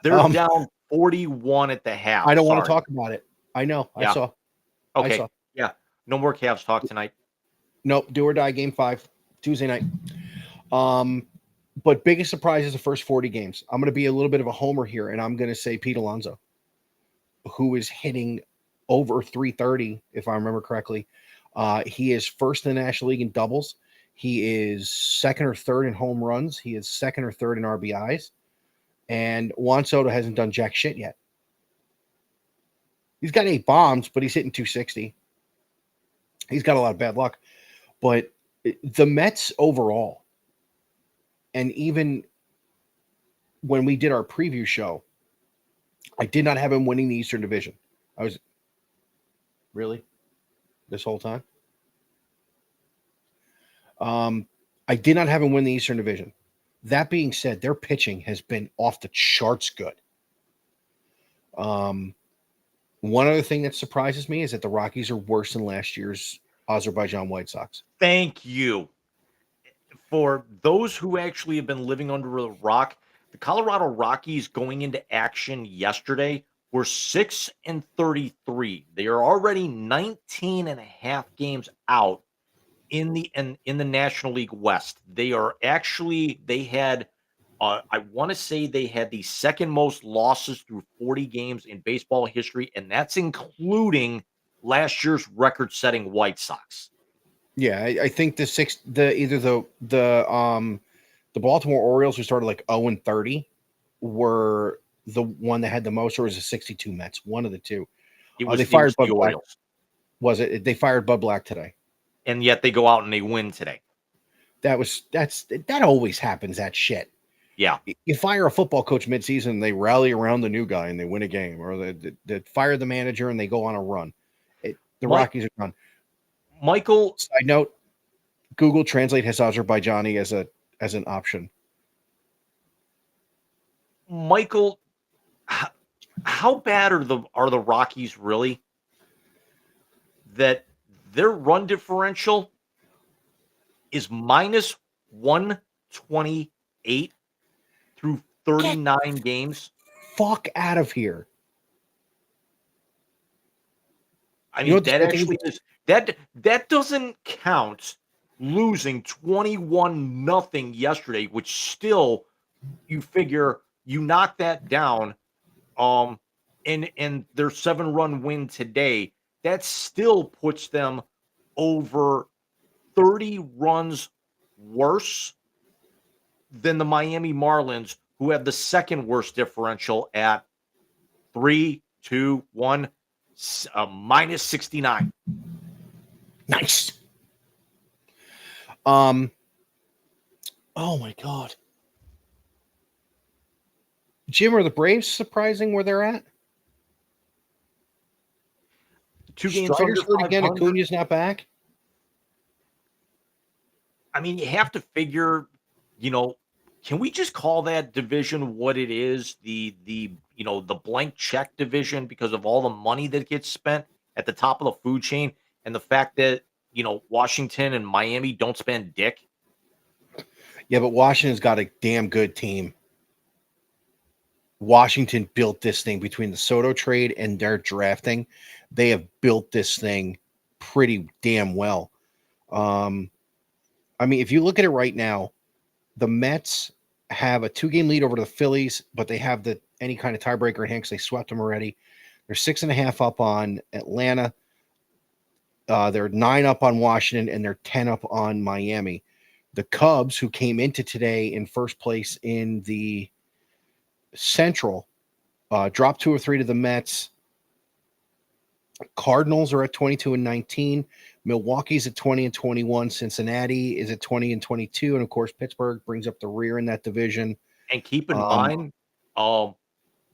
B: They're down 41 at the half.
A: I don't want to talk about it. I know.
B: Yeah.
A: I saw.
B: Okay.
A: I saw.
B: Yeah. No more Cavs talk tonight.
A: Nope. Do or die. Game 5, Tuesday night. But biggest surprise is the first 40 games. I'm going to be a little bit of a homer here, and I'm going to say Pete Alonso, who is hitting over 330, if I remember correctly. He is first in the National League in doubles. He is second or third in home runs. He is second or third in RBIs. And Juan Soto hasn't done jack shit yet. He's got 8 bombs, but he's hitting 260. He's got a lot of bad luck. But the Mets overall, and even when we did our preview show, I did not have him winning the Eastern Division. I was really this whole time. I did not have him win the Eastern Division. That being said, their pitching has been off the charts good. One other thing that surprises me is that the Rockies are worse than last year's Azerbaijan White Sox.
B: Thank you. For those who actually have been living under a rock, the Colorado Rockies going into action yesterday were 6-33. They are already 19 and a half games out in the National League West. They had I want to say they had the second most losses through 40 games in baseball history, and that's including last year's record-setting White Sox.
A: Yeah, I think the Baltimore Orioles, who started like 0-30, were the one that had the most, or was it 62 Mets? One of the two.
B: It was
A: They fired
B: the
A: Bud Black.
B: Orioles,
A: Was it? They fired Bud Black today.
B: and yet they go out and they win today.
A: That always happens. That shit.
B: Yeah,
A: You fire a football coach midseason, they rally around the new guy and they win a game, or they fire the manager and they go on a run. Rockies are gone.
B: Michael.
A: Side note: Google Translate has Azerbaijani as an option.
B: Michael, how bad are the Rockies really? That their run differential is minus 128 through 39 games.
A: Fuck out of here.
B: I mean, that actually is that doesn't count losing 21-0 yesterday, which still you figure you knock that down. And their 7-run win today, that still puts them over 30 runs worse than the Miami Marlins, who have the second worst differential at 3-2-1 minus 69.
A: Nice. Oh my God. Jim, are the Braves surprising where they're at?
B: 2 games
A: Strider's
B: under
A: hurt again.
B: 500.
A: Acuna's not back.
B: I mean, you have to figure, can we just call that division what it is? The blank check division, because of all the money that gets spent at the top of the food chain, and the fact that, Washington and Miami don't spend dick.
A: Yeah, but Washington's got a damn good team. Washington built this thing between the Soto trade and their drafting. They have built this thing pretty damn well. I mean, if you look at it right now, the Mets have a 2-game lead over the Phillies, but they have any kind of tiebreaker in hand because they swept them already. They're 6.5 up on Atlanta. They're 9 up on Washington, and they're 10 up on Miami. The Cubs, who came into today in first place in the Central, dropped 2 or 3 to the Mets. Cardinals are at 22-19. Milwaukee's at 20-21. Cincinnati is at 20-22, and of course Pittsburgh brings up the rear in that division.
B: And keep in mind,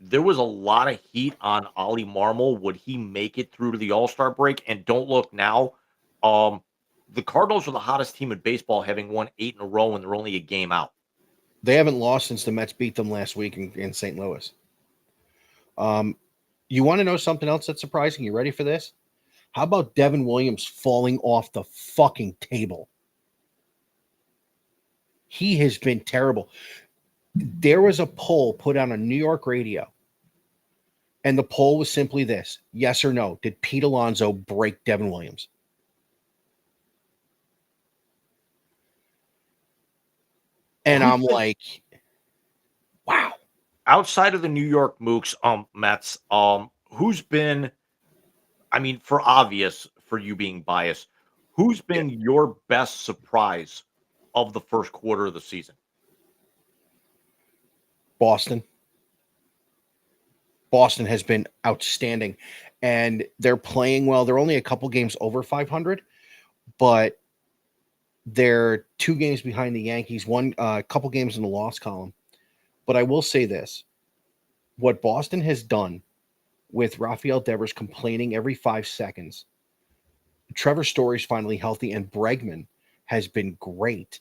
B: there was a lot of heat on Ollie Marmol. Would he make it through to the All-Star break? And don't look now. The Cardinals are the hottest team in baseball, having won 8 in a row, and they're only a game out.
A: They haven't lost since the Mets beat them last week in St. Louis. You want to know something else that's surprising? You ready for this? How about Devin Williams falling off the fucking table? He has been terrible. There was a poll put on a New York radio, and the poll was simply this: yes or no, did Pete Alonso break Devin Williams? And I'm like, wow.
B: Outside of the New York Mets, who's been, I mean, for you being biased, who's been your best surprise of the first quarter of the season?
A: Boston. Boston has been outstanding, and they're playing well. They're only a couple games over 500, but they're 2 games behind the Yankees, a couple games in the loss column. But I will say this: what Boston has done with Rafael Devers complaining every 5 seconds, Trevor Story's finally healthy, and Bregman has been great.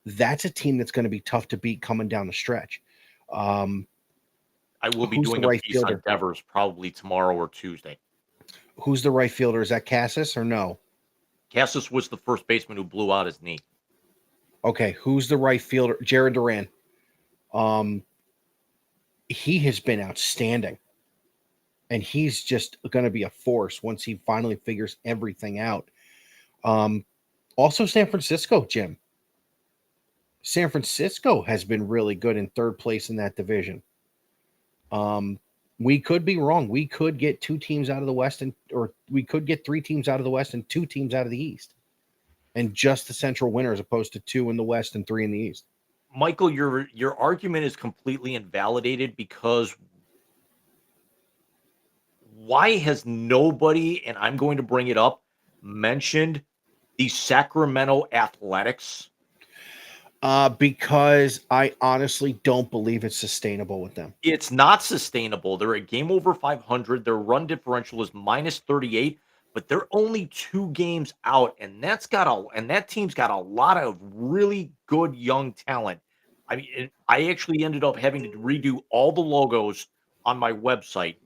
A: That's a team that's going to be tough to beat coming down the stretch. Um,
B: I will be
A: who's the
B: doing a
A: right
B: piece on
A: fielder?
B: Devers probably tomorrow or Tuesday.
A: Who's the right fielder? Is that Cassis or no?
B: Cassis was the first baseman who blew out his knee.
A: Okay, who's the right fielder? Jared Duran. Um, he has been outstanding, and he's just going to be a force once he finally figures everything out. Um, also, San Francisco, Jim. San Francisco has been really good in third place in that division. We could be wrong. We could get two teams out of the West, or we could get three teams out of the West and two teams out of the East, and just the Central winner as opposed to two in the West and three in the East.
B: Michael, your argument is completely invalidated because why has nobody, and I'm going to bring it up, mentioned the Sacramento Athletics?
A: Because I honestly don't believe it's sustainable with them.
B: It's not sustainable. They're a game over 500. Their run differential is minus 38, but they're only 2 games out, and that team's got a lot of really good young talent. I mean, I actually ended up having to redo all the logos on my website,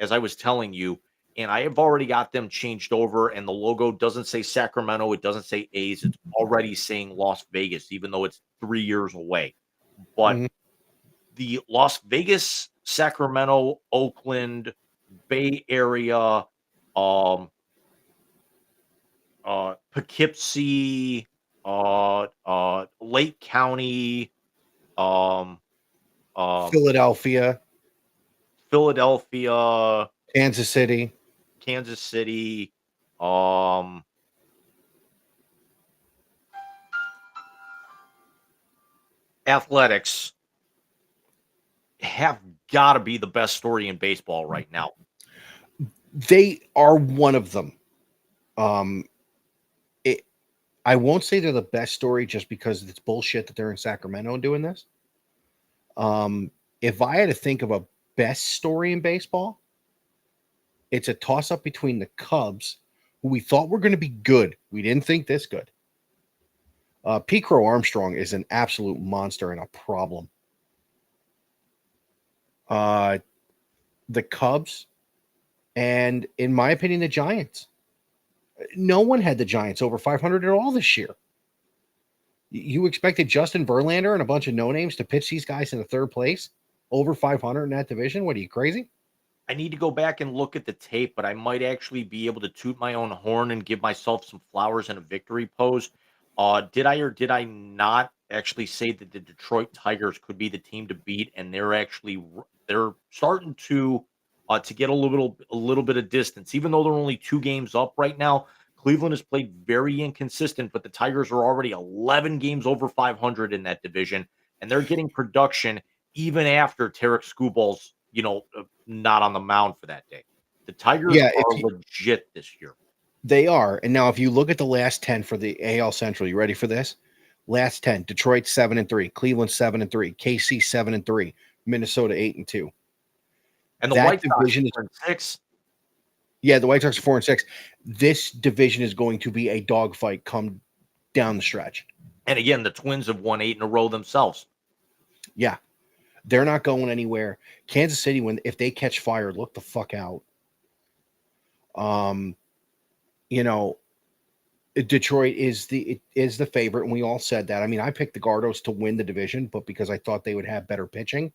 B: as I was telling you, and I have already got them changed over. And the logo doesn't say Sacramento, it doesn't say A's, it's already saying Las Vegas, even though it's 3 years away. But
A: Mhm.
B: the Las Vegas, Sacramento, Oakland, Bay Area, um, Poughkeepsie, Lake County, um, um,
A: Philadelphia,
B: Philadelphia,
A: Kansas City.
B: Kansas City, um, athletics have got to be the best story in baseball right now.
A: They are one of them. Um, it, I won't say they're the best story just because it's bullshit that they're in Sacramento doing this. If I had to think of a best story in baseball, it's a toss up between the Cubs, who we thought were going to be good. We didn't think this good. Pete Crow Armstrong is an absolute monster and a problem. The Cubs, and in my opinion, the Giants. No one had the Giants over 500 at all this year. You expected Justin Verlander and a bunch of no names to pitch these guys in the third place over 500 in that division? What are you, crazy?
B: I need to go back and look at the tape, but I might actually be able to toot my own horn and give myself some flowers and a victory pose. Did I or did I not actually say that the Detroit Tigers could be the team to beat? And they're starting to get a little bit of distance, even though they're only 2 games up right now. Cleveland has played very inconsistent, but the Tigers are already 11 games over 500 in that division, and they're getting production even after Tarek Skubal's, not on the mound for that day. The Tigers
A: Yeah,
B: are legit this year.
A: they are. And now, if you look at the last 10 for the AL Central, you ready for this? Last 10: Detroit 7-3, Cleveland 7-3, KC 7-3, Minnesota 8-2.
B: And the
A: That
B: White Sox
A: division is,
B: are in 6.
A: yeah, the White Sox are 4-6. This division is going to be a dogfight come down the stretch.
B: And again, the Twins have won 8 in a row themselves.
A: Yeah, they're not going anywhere. Kansas City, if they catch fire, look the fuck out. Um, you know, Detroit is the favorite, and we all said that. I mean, I picked the Gardos to win the division, but because I thought they would have better pitching,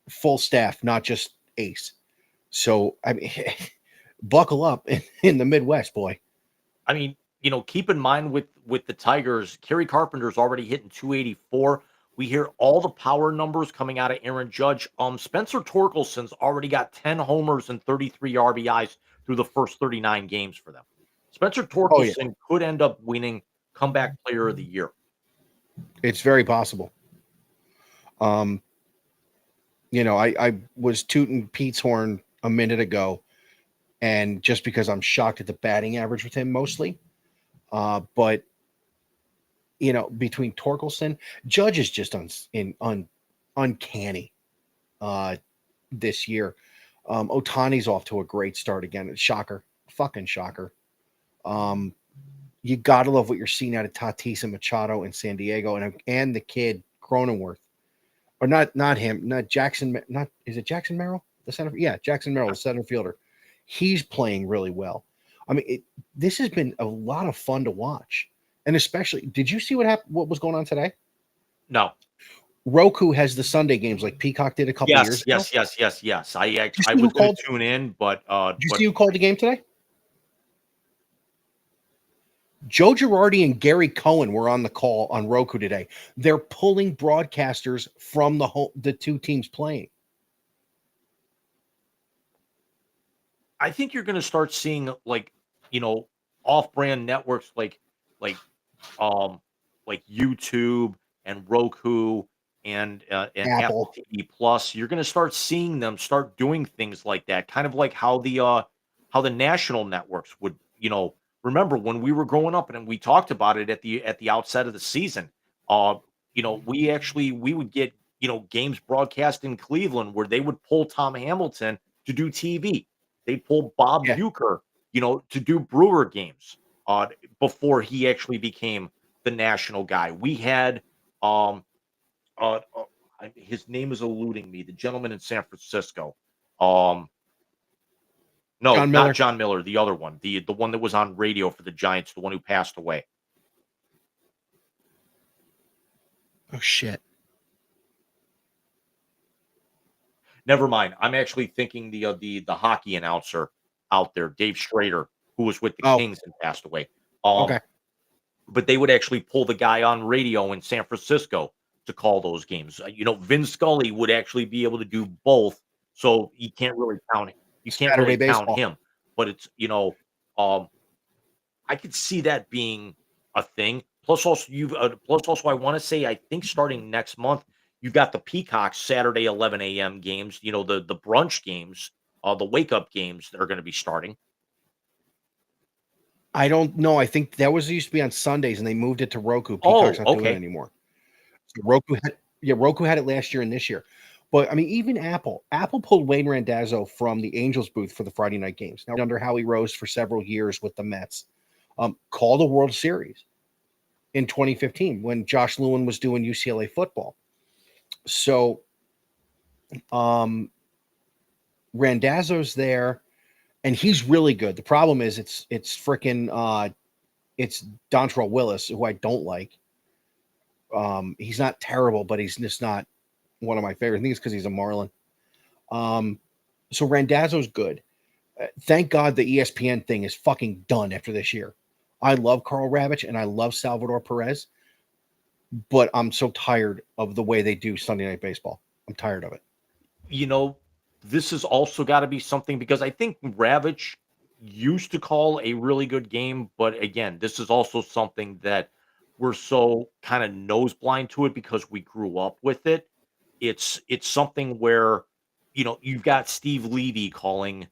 A: full staff, not just ace. So I mean, buckle up in the Midwest, boy.
B: I mean, keep in mind with the Tigers, Kerry Carpenter's already hitting 284. We hear all the power numbers coming out of Aaron Judge. Spencer Torkelson's already got 10 homers and 33 RBIs through the first 39 games for them. Spencer
A: Oh yeah,
B: Torkelson could end up winning comeback player of the year.
A: it's very possible. Um, I was tooting Pete's horn a minute ago, and just because I'm shocked at the batting average with him mostly, but between Torkelson, Judge is just uncanny this year. Otani's off to a great start again. Shocker, fucking shocker. You gotta love what you're seeing out of Tatis and Machado in San Diego, and the kid Cronenworth, or not him, not Jackson, not is it Jackson Merrill, the center? Yeah, Jackson Merrill, the center fielder. He's playing really well. I mean, this has been a lot of fun to watch, and especially, did you see what happened? What was going on today?
B: No.
A: Roku has the Sunday games like Peacock did a couple years ago.
B: Yes. I was going to tune in, but
A: did you see who called the game today? Joe Girardi and Gary Cohen were on the call on Roku today. They're pulling broadcasters from the two teams playing.
B: I think you're going to start seeing off-brand networks like YouTube and Roku and Apple TV Plus. You're going to start seeing them start doing things like that, kind of like how the national networks would, remember when we were growing up and we talked about it at the outset of the season. We would get, games broadcast in Cleveland where they would pull Tom Hamilton to do TV. They'd pull Bob Uecker, to do Brewer games before he actually became the national guy. We had his name is eluding me, the gentleman in San Francisco. No,
A: John Miller.
B: Not John Miller, the other one, the one that was on radio for the Giants, the one who passed away.
A: Oh shit.
B: Never mind. I'm actually thinking the hockey announcer out there, Dave Schrader, who was with the Kings and passed away.
A: Okay.
B: But they would actually pull the guy on radio in San Francisco to call those games. Vin Scully would actually be able to do both, so you can't really count it. You can't really count him. But it's I could see that being a thing. Plus, also, I want to say, I think starting next month, you've got the Peacock Saturday 11 a.m. games. The brunch games, the wake up games that are going to be starting.
A: I don't know. I think that used to be on Sundays, and they moved it to Roku. Peacock's not doing it anymore. So Roku had it last year and this year. But I mean, even Apple pulled Wayne Randazzo from the Angels booth for the Friday night games. Now, under Howie Rose for several years with the Mets, called the World Series in 2015 when Josh Lewin was doing UCLA football. So, Randazzo's there, and he's really good. The problem is it's freaking it's Dontrell Willis, who I don't like. He's not terrible, but he's just not one of my favorite things because he's a Marlin. So Randazzo's good. Thank God the ESPN thing is fucking done after this year. I love Carl Ravitch and I love Salvador Perez, but I'm so tired of the way they do Sunday Night Baseball. I'm tired of it.
B: This has also got to be something, because I think Ravitch used to call a really good game, but again, this is also something that we're so kind of nose blind to it because we grew up with it. It's something where, you've got Steve Levy calling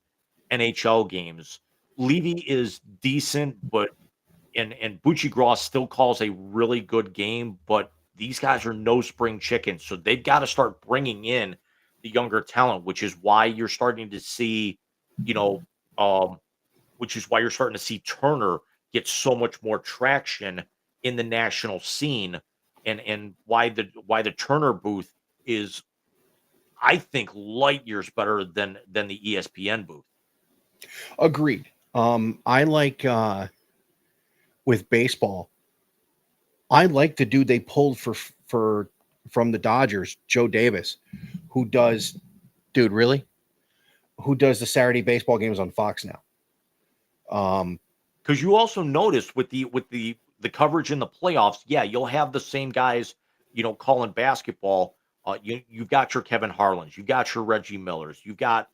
B: NHL games. Levy is decent, but and Bucci Gross still calls a really good game, but these guys are no spring chickens, so they've got to start bringing in the younger talent, which is why you're starting to see, Turner get so much more traction in the national scene, and why the Turner booth is, I think, light years better than the ESPN booth.
A: Agreed. I like with baseball, I like the dude they pulled from the Dodgers, Joe Davis, who does the Saturday baseball games on Fox now.
B: Because you also notice with the coverage in the playoffs, you'll have the same guys, calling basketball. You've got your Kevin Harlans, you've got your Reggie Millers, you've got,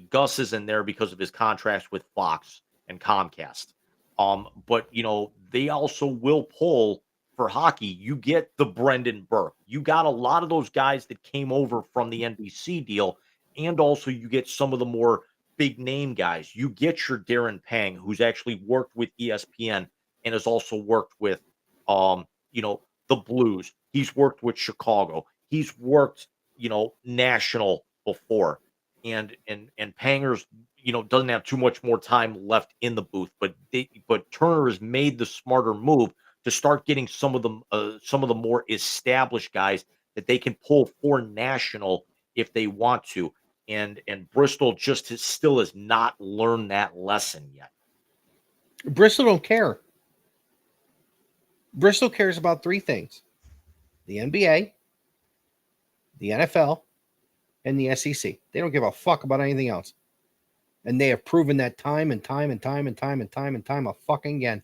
B: Gus is in there because of his contracts with Fox and Comcast. But they also will pull for hockey. You get the Brendan Burke. You got a lot of those guys that came over from the NBC deal, and also you get some of the more big name guys. You get your Darren Pang, who's actually worked with ESPN and has also worked with you know, the Blues. He's worked with Chicago. He's worked, national before. And Panger's, doesn't have too much more time left in the booth, but Turner has made the smarter move to start getting some of the more established guys that they can pull for national if they want to. And Bristol still has not learned that lesson yet.
A: Bristol don't care. Bristol cares about three things: the NBA, the NFL, and the SEC. They don't give a fuck about anything else. And they have proven that time and time and time and time and time and time a fucking again.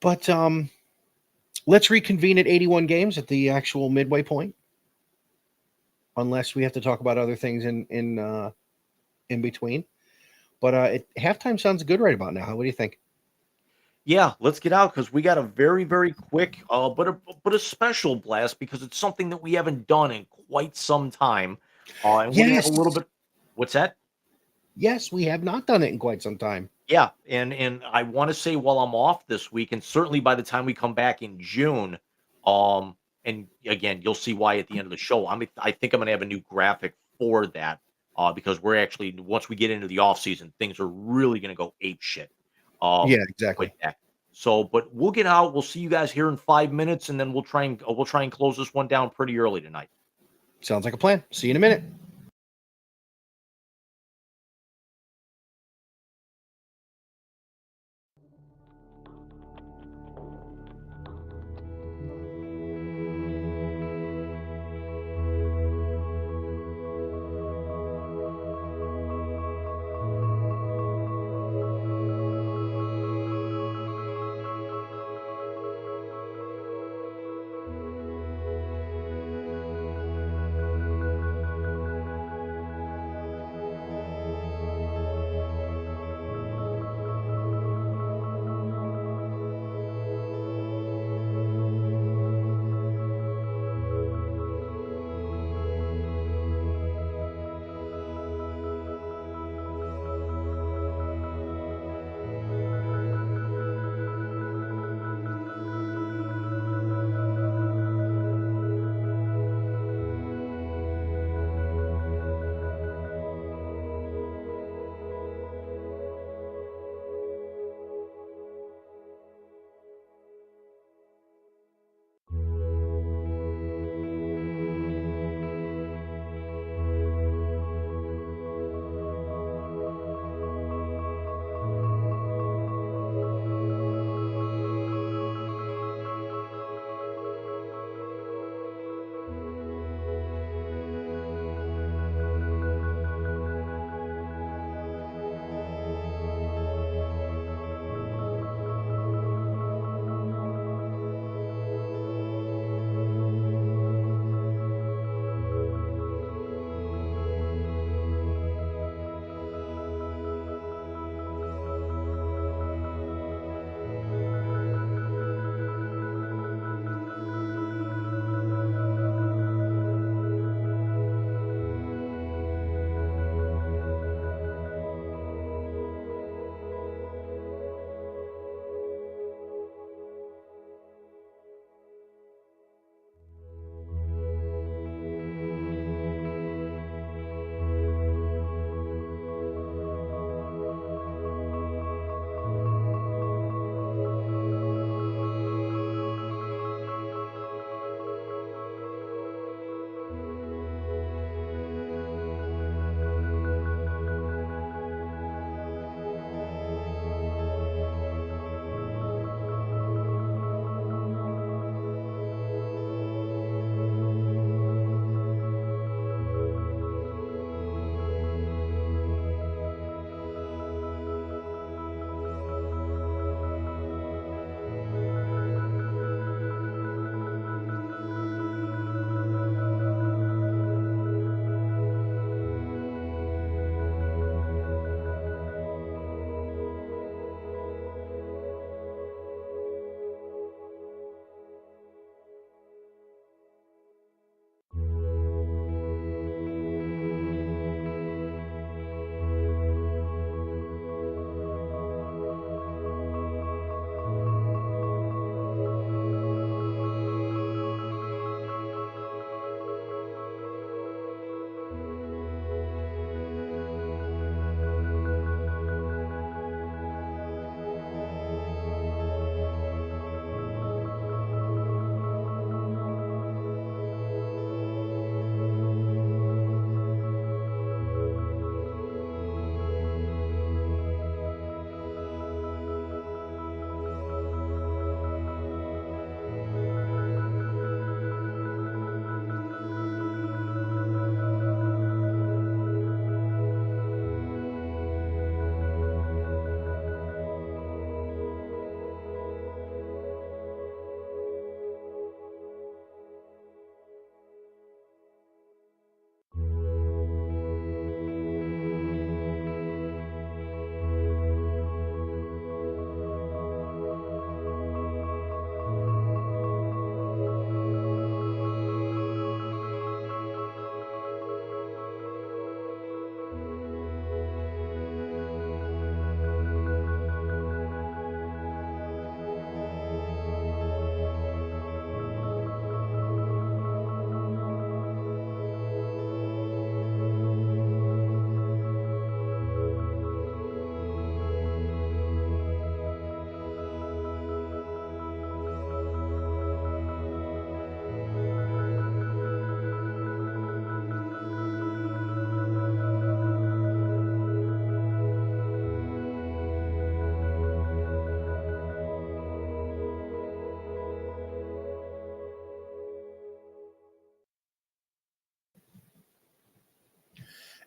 A: But let's reconvene at 81 games at the actual midway point. Unless we have to talk about other things in between. But halftime sounds good right about now. What do you think?
B: Yeah, let's get out because we got a very, very quick, but a special blast because it's something that we haven't done in quite some time. And we're gonna have a
A: Yes.
B: little bit. What's that?
A: Yes, we have not done it in quite some time.
B: Yeah, and I want to say while I'm off this week, and certainly by the time we come back in June, and again, you'll see why at the end of the show. I think I'm gonna have a new graphic for that, because we're actually once we get into the off season, things are really gonna go ape shit.
A: Yeah,
B: With
A: exactly.
B: that. So, but we'll get out. We'll see you guys here in 5 minutes, and then we'll try and close this one down pretty early tonight.
A: Sounds like a plan. See you in a minute.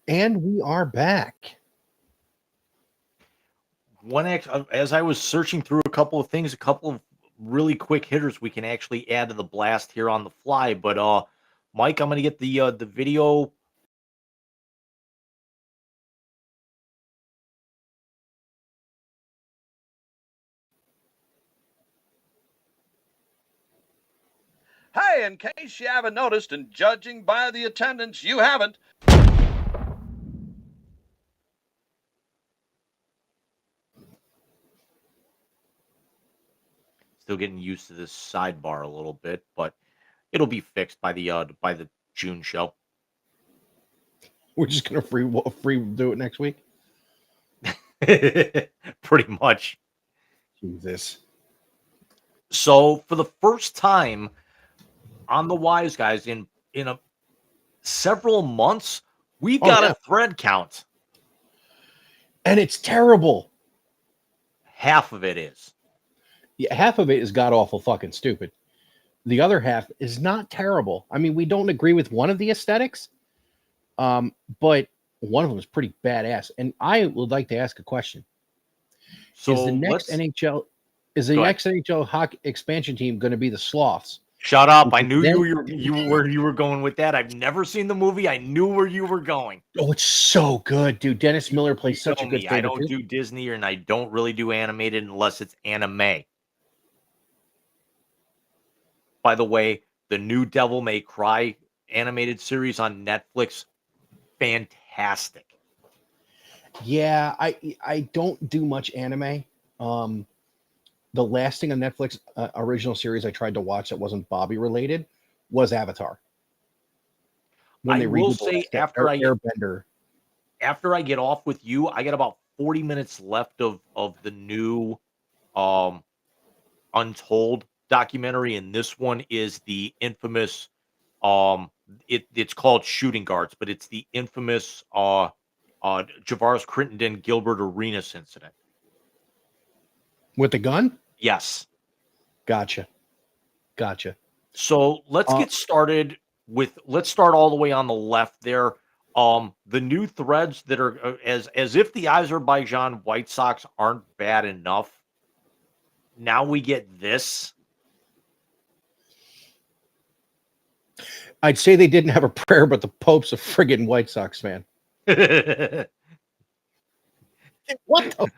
A: And we are back.
B: As I was searching through a couple of things, a couple of really quick hitters we can actually add to the blast here on the fly. But Mike, I'm gonna get the video.
D: Hey, in case you haven't noticed, and judging by the attendance, you haven't.
B: Still getting used to this sidebar a little bit, but it'll be fixed by the June show.
A: We're just gonna free do it next week.
B: Pretty much.
A: Jesus.
B: So for the first time on the Wise Guys in a several months, we've got a thread count.
A: And it's terrible.
B: Half of it is.
A: Yeah, half of it is god awful fucking stupid. The other half is not terrible. I mean, we don't agree with one of the aesthetics, but one of them is pretty badass. And I would like to ask a question:
B: So
A: Is the next NHL hockey expansion team going to be the Sloths?
B: Shut up! I knew where you were going with that. I've never seen the movie. I knew where you were going.
A: Oh, it's so good, dude. Dennis Miller plays such a good favorite.
B: I don't do Disney, and I don't really do animated unless it's anime. By the way, the new Devil May Cry animated series on Netflix, fantastic.
A: Yeah, I don't do much anime. The last thing on Netflix original series I tried to watch that wasn't Bobby related was Avatar.
B: When they will say
A: Airbender.
B: After I get off with you, I got about 40 minutes left of the new Untold documentary, and this one is the infamous it's called Shooting Guards, but it's the infamous Javaris Crittenden Gilbert Arenas incident.
A: With the gun?
B: Yes.
A: Gotcha.
B: So let's get started let's start all the way on the left there. The new threads that are as if the Azerbaijan White Sox aren't bad enough. Now we get this.
A: I'd say they didn't have a prayer, but the Pope's a friggin' White Sox fan. What the?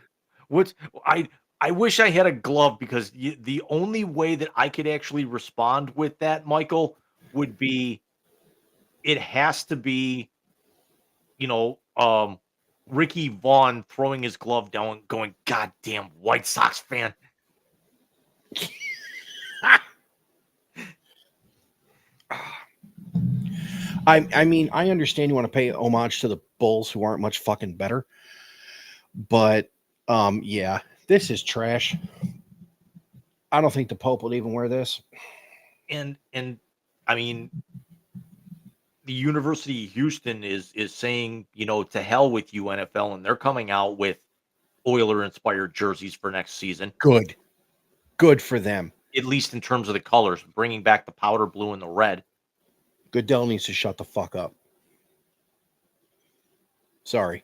B: What's I wish I had a glove because the only way that I could actually respond with that, Michael, would be it has to be, Ricky Vaughn throwing his glove down, going, "Goddamn White Sox fan."
A: I mean, I understand you want to pay homage to the Bulls who aren't much fucking better, but yeah, this is trash. I don't think the Pope would even wear this.
B: And I mean, the University of Houston is saying, to hell with you, NFL, and they're coming out with Oiler-inspired jerseys for next season.
A: Good for them.
B: At least in terms of the colors, bringing back the powder blue and the red.
A: Goodell needs to shut the fuck up. Sorry.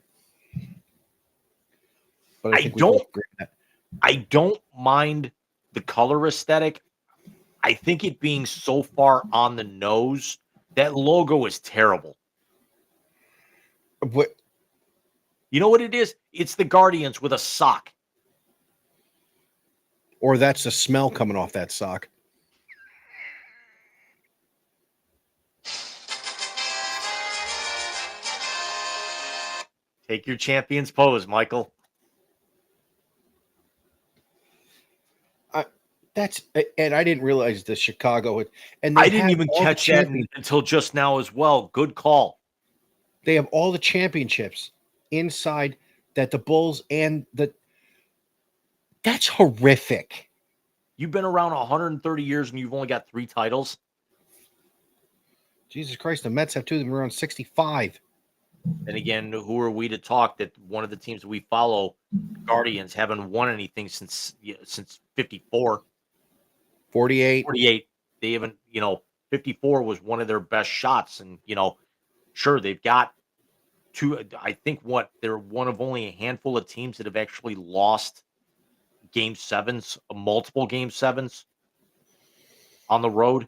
A: But
B: I don't mind the color aesthetic. I think it being so far on the nose, that logo is terrible.
A: What?
B: You know what it is? It's the Guardians with a sock.
A: Or that's the smell coming off that sock.
B: Take your champion's pose, Michael.
A: And I didn't realize the Chicago.
B: And I didn't even catch that until just now as well. Good call.
A: They have all the championships inside that the Bulls and that's horrific.
B: You've been around 130 years and you've only got 3 titles.
A: Jesus Christ, the Mets have 2 of them around 65.
B: And again, who are we to talk that one of the teams that we follow, Guardians, haven't won anything since 54.
A: 48.
B: They haven't, 54 was one of their best shots. And, sure, they've got I think they're one of only a handful of teams that have actually lost game sevens, multiple game sevens on the road.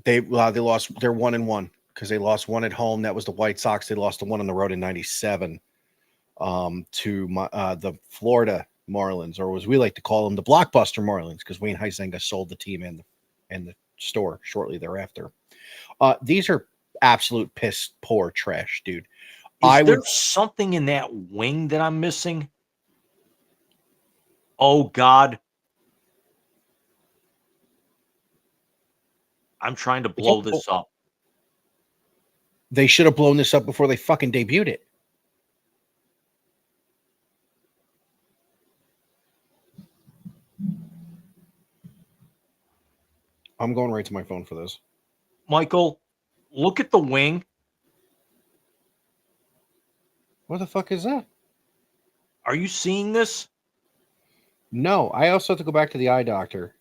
A: They lost. They're 1-1 because they lost one at home. That was the White Sox. They lost the one on the road in '97 to the Florida Marlins, or as we like to call them, the Blockbuster Marlins, because Wayne Huizenga sold the team and the store shortly thereafter. These are absolute piss poor trash, dude.
B: Is there something in that wing that I'm missing? Oh God. I'm trying to blow this up.
A: They should have blown this up before they fucking debuted it. I'm going right to my phone for this.
B: Michael, look at the wing.
A: What the fuck is that?
B: Are you seeing this?
A: No, I also have to go back to the eye doctor.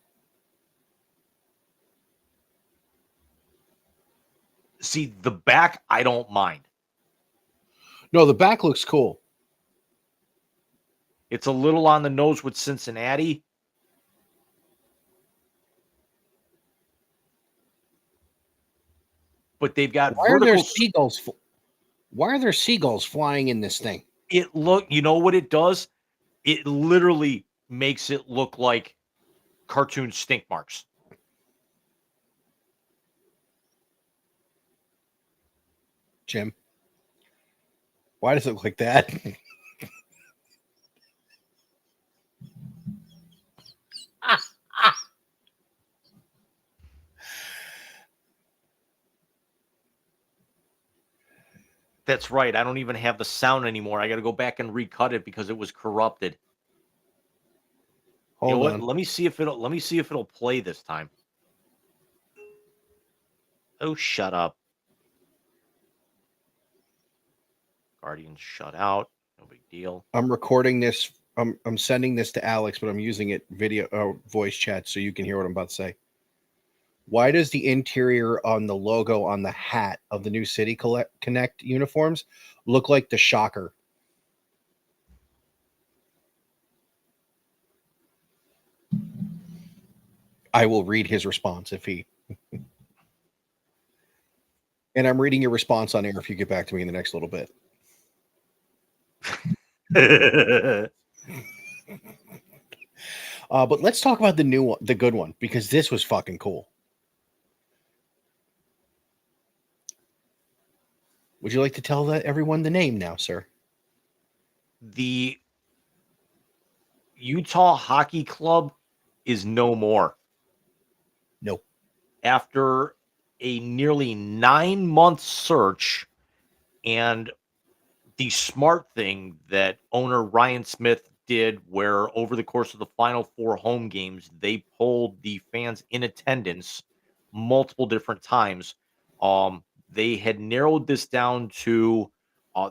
B: See, the back, I don't mind.
A: No, the back looks cool.
B: It's a little on the nose with Cincinnati. But they've got
A: Why are there seagulls? Why are there seagulls flying in this thing?
B: You know what it does? It literally makes it look like cartoon stink marks.
A: Jim, why does it look like that?
B: That's right. I don't even have the sound anymore. I got to go back and recut it because it was corrupted.
A: Hold on.
B: Let me see if it'll play this time. Oh, shut up. Guardians shut out. No big deal.
A: I'm recording this. I'm sending this to Alex, but I'm using it voice chat so you can hear what I'm about to say. Why does the interior on the logo on the hat of the new City Connect uniforms look like the Shocker? I will read his response if he. And I'm reading your response on air if you get back to me in the next little bit. But let's talk about the new one, the good one, because this was fucking cool. Would you like to tell everyone the name now, sir?
B: The Utah Hockey Club is no more.
A: No.
B: After a nearly 9-month search, and the smart thing that owner Ryan Smith did, where over the course of the final 4 home games, they polled the fans in attendance multiple different times. They had narrowed this down to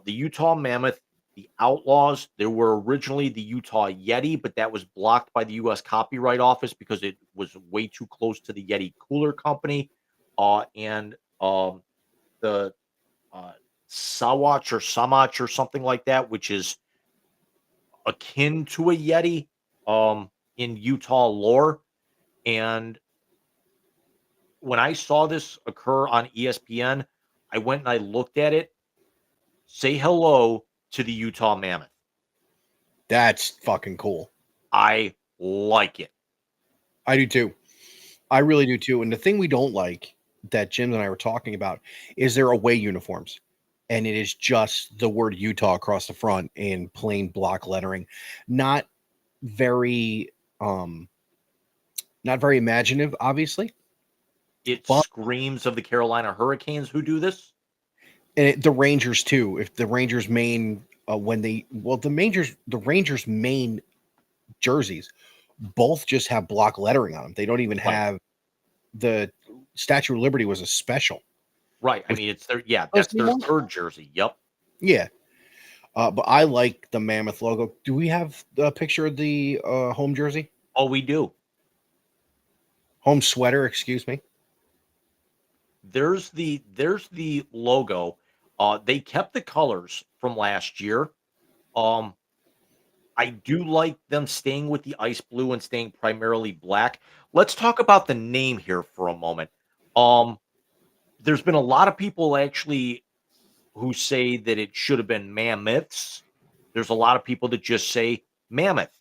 B: the Utah Mammoth, the Outlaws. There were originally the Utah Yeti, but that was blocked by the U.S. Copyright Office because it was way too close to the Yeti Cooler Company. And the Sawatch or Samach or something like that, which is akin to a Yeti in Utah lore. And when I saw this occur on ESPN, I went and I looked at it. Say hello to the Utah Mammoth.
A: That's fucking cool.
B: I like it.
A: I do too. I really do too. And the thing we don't like that Jim and I were talking about is their away uniforms. And it is just the word Utah across the front in plain block lettering. Not very imaginative, obviously.
B: It screams of the Carolina Hurricanes who do this.
A: And the Rangers too. If the Rangers main the Rangers main jerseys both just have block lettering on them. They don't even have the Statue of Liberty was a special.
B: Right. I mean, it's that's their third jersey. Yep.
A: Yeah. But I like the Mammoth logo. Do we have a picture of the home jersey?
B: Oh, we do.
A: Home sweater, excuse me.
B: There's the logo. They kept the colors from last year. Um, I do like them staying with the ice blue and staying primarily black. Let's talk about the name here for a moment. Um, there's been a lot of people actually who say that it should have been mammoths. There's a lot of people that just say mammoth.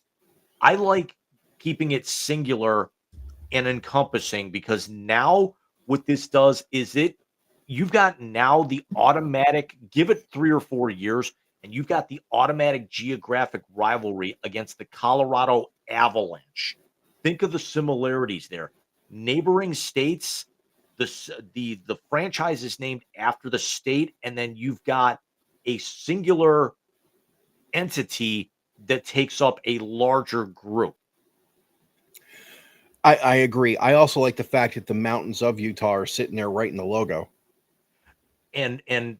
B: I like keeping it singular and encompassing because now what this does is you've got now the automatic give it 3 or 4 years and you've got the automatic geographic rivalry against the Colorado Avalanche. Think of the similarities there. Neighboring states, the franchise is named after the state, and then you've got a singular entity that takes up a larger group.
A: I agree. I also like the fact that the mountains of Utah are sitting there right in the logo.
B: And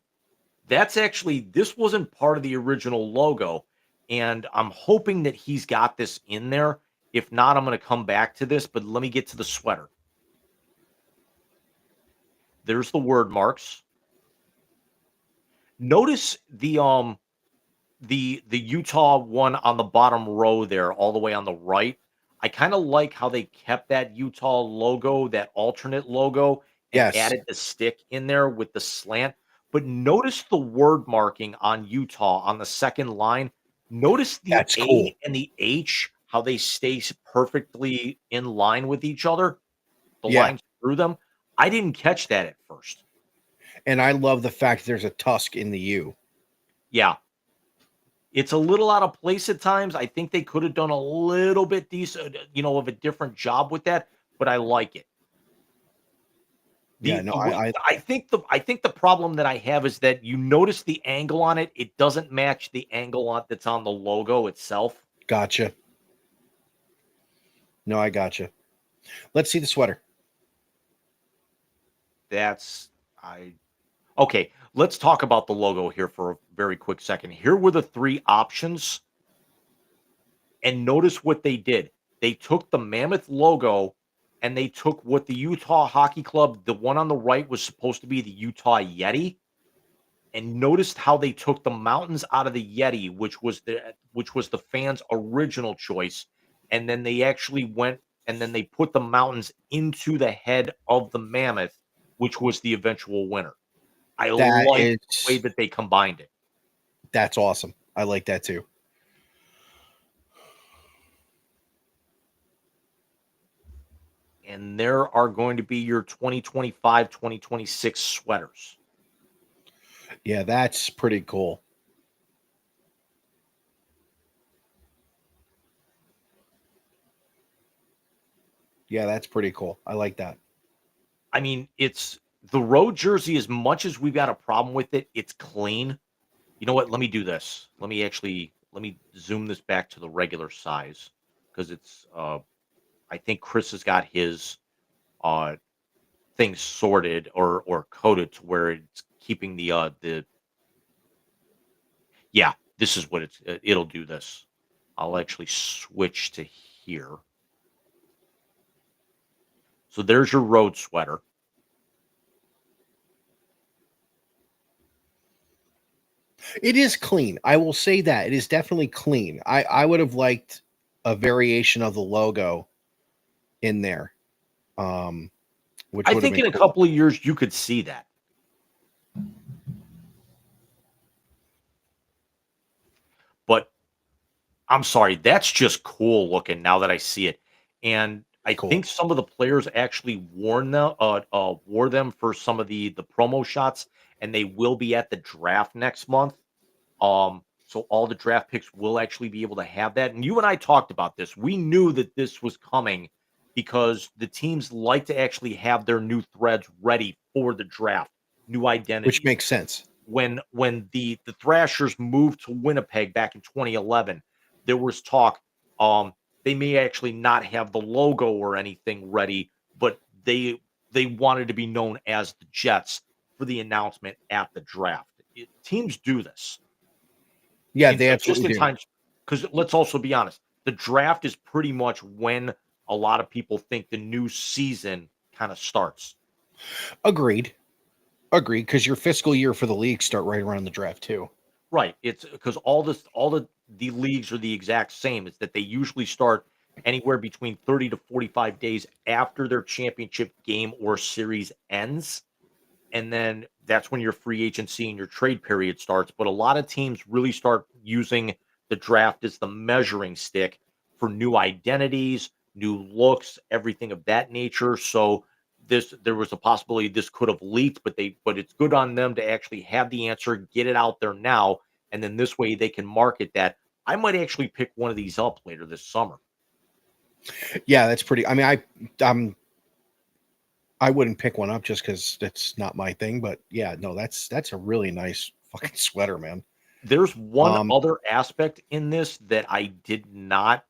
B: that's actually this wasn't part of the original logo, and I'm hoping that he's got this in there. If not, I'm going to come back to this, but let me get to the sweater. There's the word marks. Notice the Utah one on the bottom row there, all the way on the right. I kind of like how they kept that Utah logo, that alternate logo, and
A: Yes,
B: added the stick in there with the slant. But notice the word marking on Utah on the second line. Notice the
A: that's cool.
B: A and the H, how they stay perfectly in line with each other, the
A: Yeah,
B: lines through them. I didn't catch that at first.
A: and I love the fact there's a tusk in the U.
B: Yeah, it's a little out of place at times. I think they could have done a little bit decent, of a different job with that, but I like it.
A: Yeah,
B: The
A: no,
B: the way
A: I
B: I think the problem that I have is that you notice the angle on it, it doesn't match the angle that's on the logo itself.
A: gotcha. No, I gotcha. Let's see the sweater.
B: That's I Okay, let's talk about the logo here for a very quick second. Here were the 3 options, and notice what they did. They took the Mammoth logo and they took what the Utah Hockey Club, the one on the right was supposed to be the Utah Yeti, and noticed how they took the mountains out of the Yeti, which was the fans' original choice, and then they actually went and then they put the mountains into the head of the mammoth, which was the eventual winner. I
A: That
B: like
A: is
B: the way that they combined it.
A: that's awesome. I like that too.
B: And there are going to be your 2025, 2026 sweaters.
A: Yeah, that's pretty cool. Yeah, that's pretty cool. I like that.
B: I mean, it's the road jersey, as much as we've got a problem with it, it's clean. You know what? Let me do this. Let me zoom this back to the regular size because it's I think Chris has got his uh things sorted or coded to where it's keeping the yeah, this is what it'll do this. I'll actually switch to here. So there's your road sweater.
A: It is clean. I will say that. It is definitely clean. I would have liked a variation of the logo in there. Which
B: I
A: would have
B: think
A: been
B: in a
A: cool.
B: couple of years you could see that. But I'm sorry, that's just cool looking now that I see it. And I
A: Cool.
B: think some of the players actually wore them for some of the promo shots, and they will be at the draft next month. So all the draft picks will actually be able to have that. And you and I talked about this. We knew that this was coming because the teams like to actually have their new threads ready for the draft, new
A: Which
B: identities.
A: makes sense.
B: When the Thrashers moved to Winnipeg back in 2011, there was talk they may actually not have the logo or anything ready, but they wanted to be known as the Jets for the announcement at the draft. Teams do this.
A: Yeah,
B: And
A: they
B: so just
A: absolutely
B: in
A: do.
B: times because let's also be honest, the draft is pretty much when a lot of people think the new season kind of starts.
A: Agreed. Agree, because your fiscal year for the league start right around the draft too.
B: Right. It's because all the leagues are the exact same. It's that they usually start anywhere between 30 to 45 days after their championship game or series ends. And then that's when your free agency and your trade period starts. But a lot of teams really start using the draft as the measuring stick for new identities, new looks, everything of that nature. So there was a possibility this could have leaked, but it's good on them to actually have the answer, get it out there now, and then this way they can market that. I might actually pick one of these up later this summer.
A: Yeah, that's pretty. I mean, I wouldn't pick one up just because that's not my thing. But yeah, no, that's a really nice fucking sweater, man.
B: There's one
A: Um,
B: other aspect in this that I did not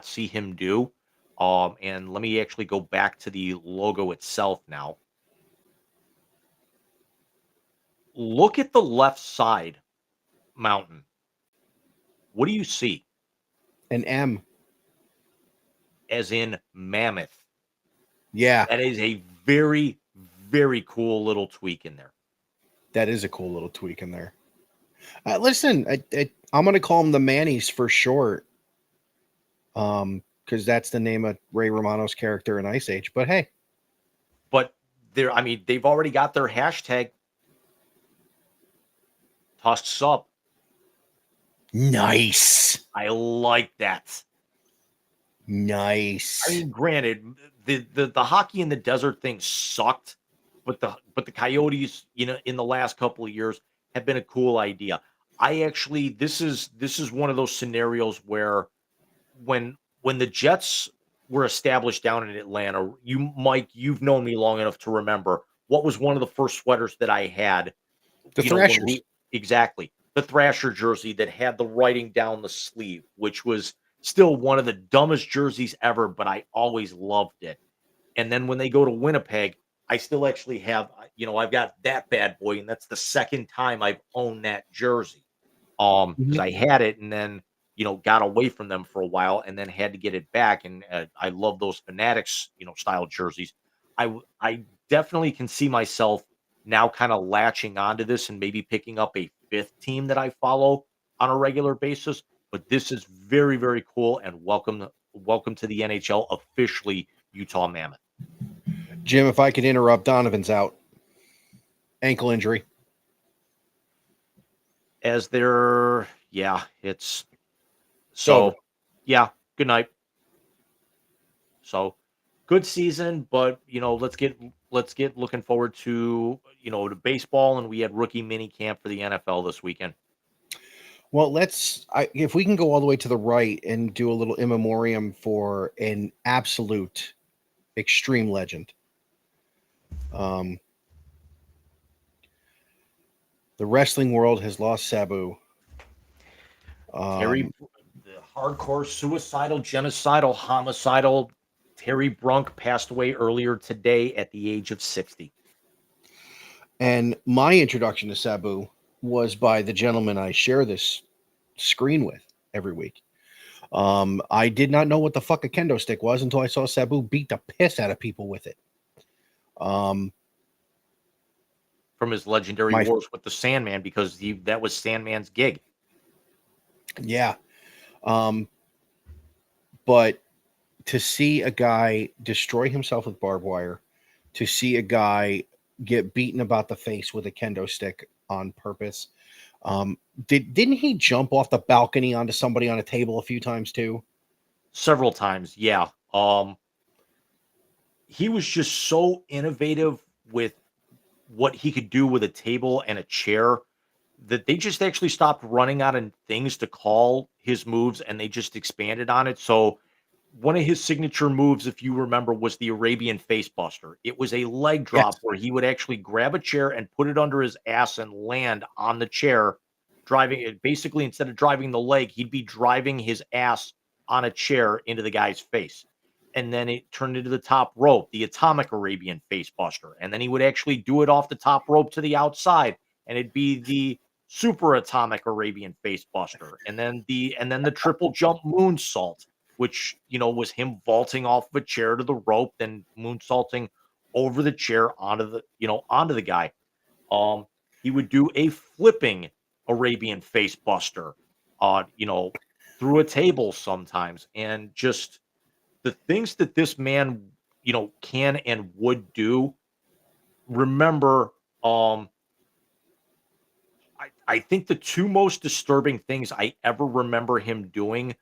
B: see him do. And let me actually go back to the logo itself now. Look at the left side mountain. What do you see?
A: an M.
B: As in mammoth.
A: Yeah,
B: That is a very, very cool little tweak in there.
A: that is a cool little tweak in there. Listen, I'm going to call them the Mannies for short, because that's the name of Ray Romano's character in Ice Age. But hey,
B: But I mean, they've already got their hashtag tusks up.
A: nice,
B: I like that.
A: nice.
B: I mean, granted, the hockey in the desert thing sucked, but the Coyotes, in the last couple of years have been a cool idea. I actually this is one of those scenarios where when the Jets were established down in Atlanta, you've known me long enough to remember what was one of the first sweaters that I had,
A: The
B: when
A: Thrashers.
B: we exactly the Thrasher jersey that had the writing down the sleeve, which was still one of the dumbest jerseys ever, but I always loved it. And then when they go to Winnipeg, I still actually have, I've got that bad boy, and that's the second time I've owned that jersey. Because
A: Mhm.
B: I had it and then, got away from them for a while and then had to get it back. And I love those Fanatics, style jerseys. I definitely can see myself now kind of latching onto this and maybe picking up a fifth team that I follow on a regular basis. But this is very, very cool, and welcome to the NHL officially, Utah Mammoth.
A: Jim, if I could interrupt, Donovan's out. Ankle injury.
B: Yeah, it's
A: It's over.
B: so, yeah, good night. So good season, but let's get looking forward to baseball, and we had rookie mini camp for the NFL this weekend.
A: Well, if we can go all the way to the right and do a little in memoriam for an absolute extreme legend. The wrestling world has lost Sabu.
B: Terry, the hardcore suicidal, genocidal, homicidal Terry Brunk passed away earlier today at the age of 60.
A: And my introduction to Sabu was by the gentleman I share this screen with every week. I did not know what the fuck a kendo stick was until I saw Sabu beat the piss out of people with it.
B: From his legendary
A: My
B: wars with the Sandman, because that was Sandman's gig.
A: Yeah. But to see a guy destroy himself with barbed wire, to see a guy get beaten about the face with a kendo stick on purpose. Didn't he jump off the balcony onto somebody on a table a few times too?
B: Several times, yeah. He was just so innovative with what he could do with a table and a chair that they just actually stopped running out of things to call his moves, and they just expanded on it. So one of his signature moves, if you remember, was the Arabian face buster. It was a leg drop
A: Yes.
B: where he would actually grab a chair and put it under his ass and land on the chair, driving it. Basically, instead of driving the leg, he'd be driving his ass on a chair into the guy's face. And then it turned into the top rope, the atomic Arabian face buster. And then he would actually do it off the top rope to the outside, and it'd be the super atomic Arabian face buster. And then the triple jump moonsault, which was him vaulting off of a chair to the rope, then moonsaulting over the chair onto the guy. He would do a flipping Arabian face buster, through a table sometimes, and just the things that this man, can and would do. Remember, I think the two most disturbing things I ever remember him doing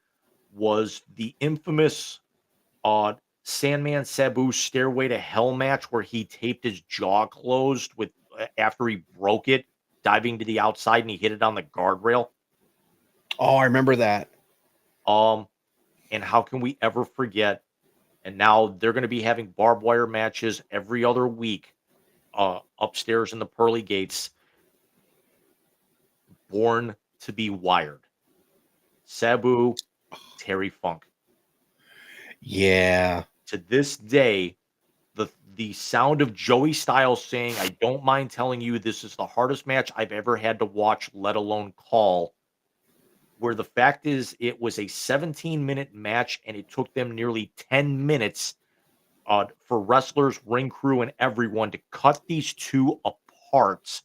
B: was the infamous uh Sandman Sabu Stairway to Hell match where he taped his jaw closed with after he broke it, diving to the outside and he hit it on the guardrail.
A: Oh, I remember that.
B: Um, and how can we ever forget? And now they're going to be having barbed wire matches every other week, upstairs in the pearly gates. Born to be wired. Sabu, Terry Funk.
A: Yeah.
B: To this day, the sound of Joey Styles saying, "I don't mind telling you this is the hardest match I've ever had to watch, let alone call." Where the fact is, it was a 17-minute match, and it took them nearly 10 minutes for wrestlers, ring crew, and everyone to cut these two apart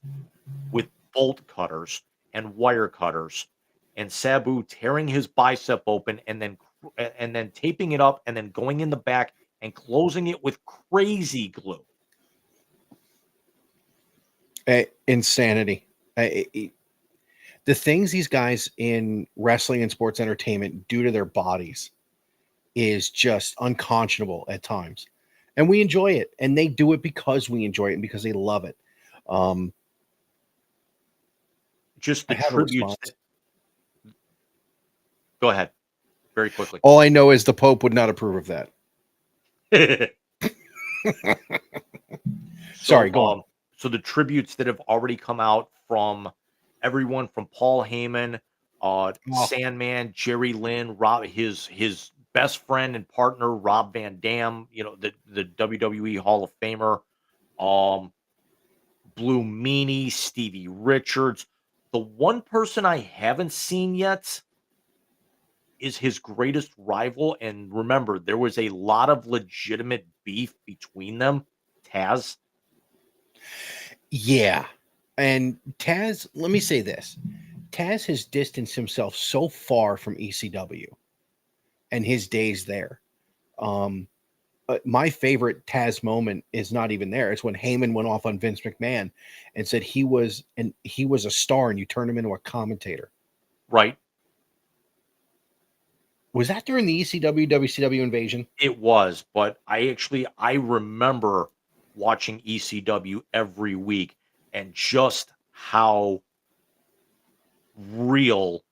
B: with bolt cutters and wire cutters, and Sabu tearing his bicep open and then taping it up and then going in the back and closing it with crazy glue.
A: Insanity. The things these guys in wrestling and sports entertainment do to their bodies is just unconscionable at times. And we enjoy it. And they do it because we enjoy it and because they love it.
B: Just
A: I
B: the
A: have a
B: tributes.
A: response.
B: Go ahead, very quickly.
A: All I know is the Pope would not approve of that. Sorry, go on.
B: So the tributes that have already come out from everyone from Paul Heyman, Sandman, Jerry Lynn, his best friend and partner Rob Van Dam, the WWE Hall of Famer, Blue Meanie, Stevie Richards. The one person I haven't seen yet is his greatest rival, and remember, there was a lot of legitimate beef between them, Taz.
A: Yeah. And Taz, let me say this. Taz has distanced himself so far from ECW and his days there. My favorite Taz moment is not even there. It's when Heyman went off on Vince McMahon and said he was a star and you turned him into a commentator.
B: Right.
A: Was that during the ECW WCW invasion?
B: It was, but I remember watching ECW every week and just how real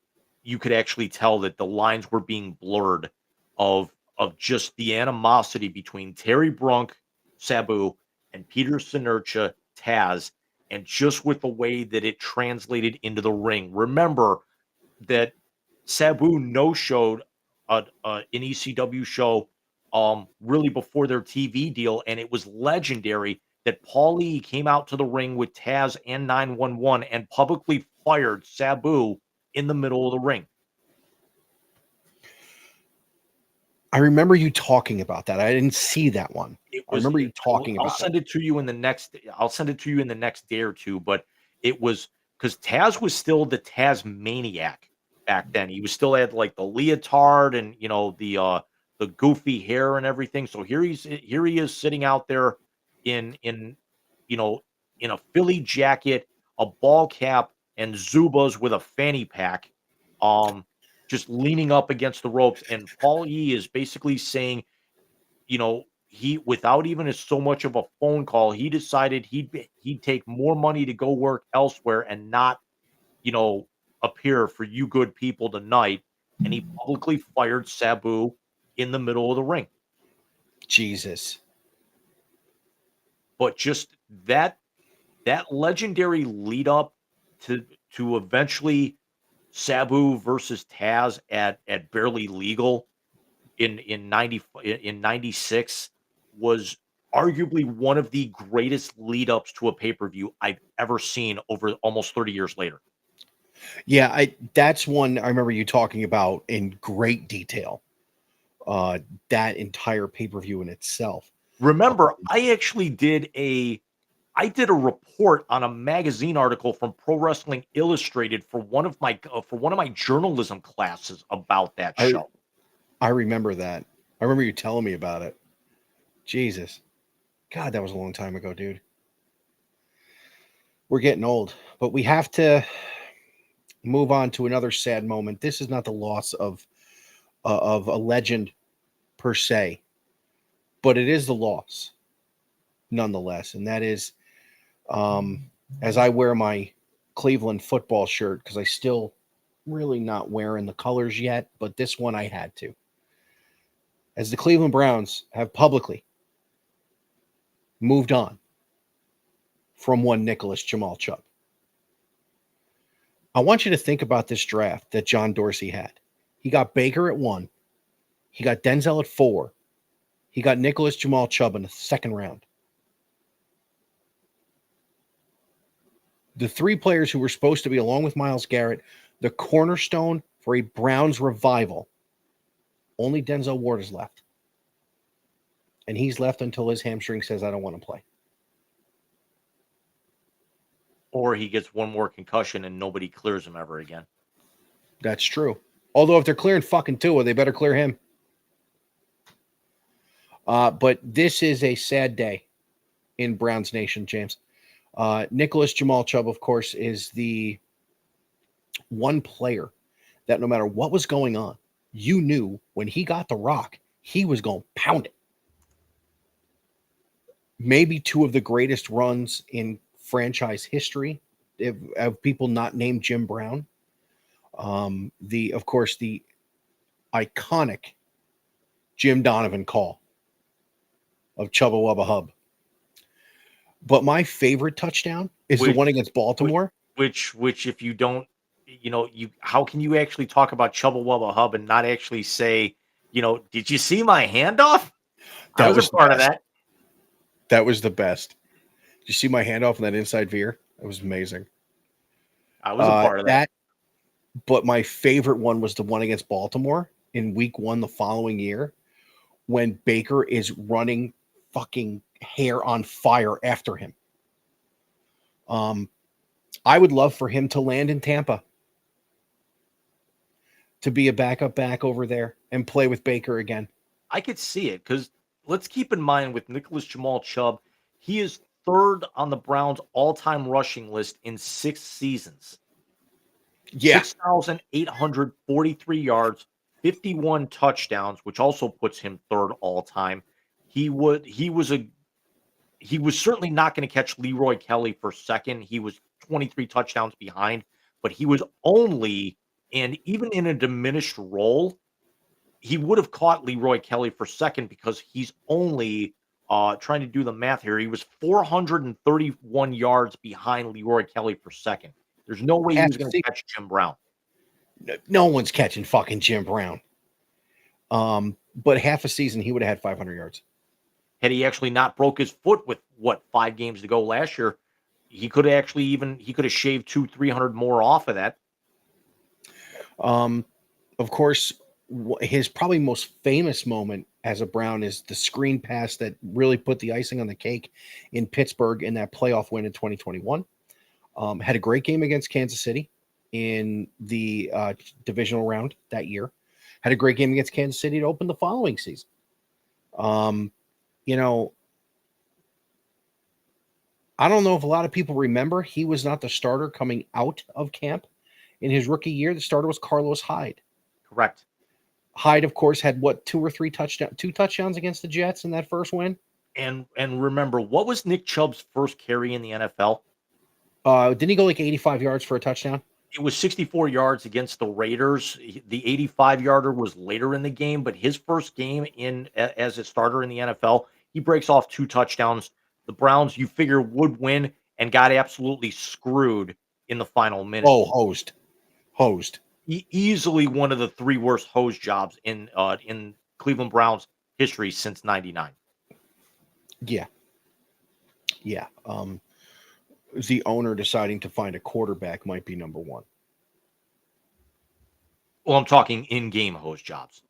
B: you could actually tell that the lines were being blurred of just the animosity between Terry Brunk, Sabu, and Peter Sinercha, Taz, and just with the way that it translated into the ring. Remember that Sabu no-showed an ECW show really before their TV deal, and it was legendary that Paulie came out to the ring with Taz and 911 and publicly fired Sabu in the middle of the ring.
A: I remember you talking about that. I didn't see that one. I remember you talking
B: I'll
A: about
B: send
A: it.
B: it to you in the next. I'll send it to you in the next day or two. But it was because Taz was still the Taz maniac back then. He was still had like the leotard and the goofy hair and everything. So here he is sitting out there in you know in a Philly jacket, a ball cap, and Zubas with a fanny pack. Just leaning up against the ropes, and Paul E is basically saying, he without even so much of a phone call, he decided he'd take more money to go work elsewhere and not, you know, appear for you good people tonight. And he publicly fired Sabu in the middle of the ring.
A: Jesus.
B: But just that legendary lead up to eventually Sabu versus Taz at Barely Legal in 96 was arguably one of the greatest lead ups to a pay-per-view I've ever seen over almost 30 years later.
A: Yeah, that's one I remember you talking about in great detail. That entire pay-per-view in itself.
B: Remember, I actually did a report on a magazine article from Pro Wrestling Illustrated for one of my journalism classes about that
A: I
B: show.
A: I remember that. I remember you telling me about it. Jesus. God, that was a long time ago, dude. We're getting old, but we have to move on to another sad moment. This is not the loss of a legend per se, but it is the loss nonetheless, and that is as I wear my Cleveland football shirt, because I still really not wearing the colors yet, but this one I had to. As the Cleveland Browns have publicly moved on from one Nicholas Jamal Chubb. I want you to think about this draft that John Dorsey had. He got Baker at 1. He got Denzel at 4. He got Nicholas Jamal Chubb in the second round. The 3 players who were supposed to be, along with Myles Garrett, the cornerstone for a Browns revival, only Denzel Ward is left. And he's left until his hamstring says, I don't want to play.
B: Or he gets one more concussion and nobody clears him ever again.
A: That's true. Although if they're clearing fucking Tua, they better clear him. But this is a sad day in Browns Nation, James. Nicholas Jamal Chubb, of course, is the one player that no matter what was going on, you knew when he got the rock, he was going to pound it. Maybe 2 of the greatest runs in franchise history of people not named Jim Brown. Of course, the iconic Jim Donovan call of Chubba Wubba Hub. But my favorite touchdown is the one against Baltimore.
B: Which if you don't, how can you actually talk about Chubba Wubba Hub and not actually say, did you see my handoff? I was a part of that.
A: That was the best. Did you see my handoff in that inside veer? It was amazing.
B: I was a part of that.
A: But my favorite one was the one against Baltimore in week 1 the following year when Baker is running fucking hair on fire after him. I would love for him to land in Tampa, to be a backup back over there and play with Baker again.
B: I could see it because let's keep in mind with Nicholas Jamal Chubb, he is 3rd on the Browns all-time rushing list in 6 seasons.
A: Yeah.
B: 6,843 yards, 51 touchdowns, which also puts him 3rd all-time. He was certainly not going to catch Leroy Kelly for 2nd. He was 23 touchdowns behind, but he was only, and even in a diminished role, he would have caught Leroy Kelly for 2nd because he's only trying to do the math here. He was 431 yards behind Leroy Kelly for 2nd. There's no way he was going to catch Jim Brown.
A: No one's catching fucking Jim Brown. But half a season, he would have had 500 yards.
B: Had he actually not broke his foot with 5 games to go last year, he could have shaved 200-300 more off of that.
A: Of course, his probably most famous moment as a Brown is the screen pass that really put the icing on the cake in Pittsburgh in that playoff win in 2021. Had a great game against Kansas City in the divisional round that year. Had a great game against Kansas City to open the following season. I don't know if a lot of people remember, he was not the starter coming out of camp in his rookie year. The starter was Carlos Hyde.
B: Correct.
A: Hyde, of course, had 2 touchdowns against the Jets in that first win.
B: And remember, what was Nick Chubb's first carry in the NFL?
A: Didn't he go like 85 yards for a touchdown?
B: It was 64 yards against the Raiders. The 85-yarder was later in the game, but his first game as a starter in the NFL, he breaks off 2 touchdowns. The Browns, you figure, would win and got absolutely screwed in the final minute.
A: Oh, hosed.
B: Easily one of the 3 worst hose jobs in Cleveland Browns history since '99.
A: Yeah. The owner deciding to find a quarterback might be number 1.
B: Well, I'm talking in-game hose jobs.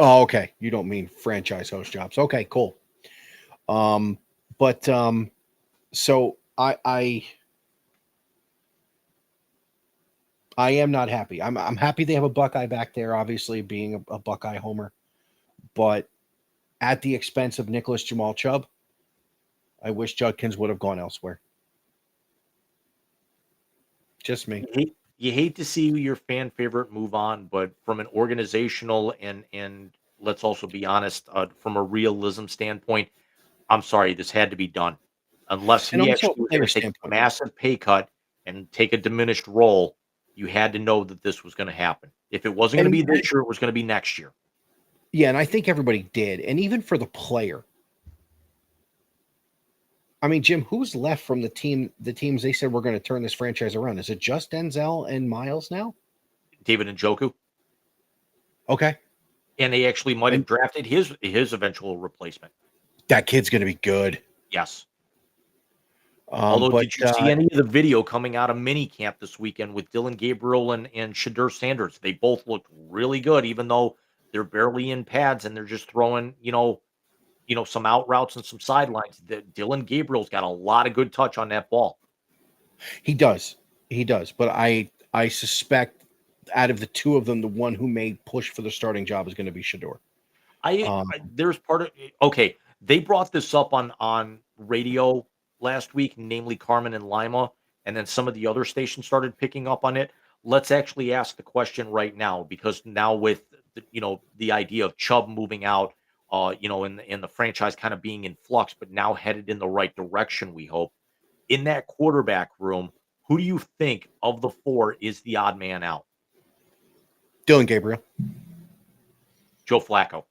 A: Oh, okay. You don't mean franchise host jobs. Okay, cool. So I am not happy. I'm happy they have a Buckeye back there, obviously being a Buckeye homer, but at the expense of Nicholas Jamal Chubb, I wish Judkins would have gone elsewhere. Just me.
B: You hate to see your fan favorite move on, but from an organizational and let's also be honest, from a realism standpoint, I'm sorry, this had to be done. Unless
A: And
B: he
A: also a
B: actually was
A: player
B: going to take a
A: standpoint.
B: massive pay cut and take a diminished role, you had to know that this was going to happen. If it wasn't going to be this year, it was going to be next year.
A: Yeah, and I think everybody did. And even for the player. I mean, Jim, who's left from the teams they said we're going to turn this franchise around? Is it just Denzel and Miles now?
B: David Njoku.
A: Okay.
B: And they actually might have
A: And
B: drafted his eventual replacement.
A: that kid's going to be good.
B: Yes. Although,
A: But
B: did you see any of the video coming out of minicamp this weekend with Dylan Gabriel and Shadur Sanders? They both looked really good, even though they're barely in pads and they're just throwing, some out routes and some sidelines. Dylan Gabriel's got a lot of good touch on that ball.
A: he does. But I suspect out of the two of them, the one who may push for the starting job is going to be Shador.
B: There's part of okay. They brought this up on radio last week, namely Carmen and Lima, and then some of the other stations started picking up on it. Let's actually ask the question right now, because now with the idea of Chubb moving out, in the franchise kind of being in flux, but now headed in the right direction, we hope. In that quarterback room, who do you think of the four is the odd man out?
A: Dylan Gabriel.
B: Joe Flacco.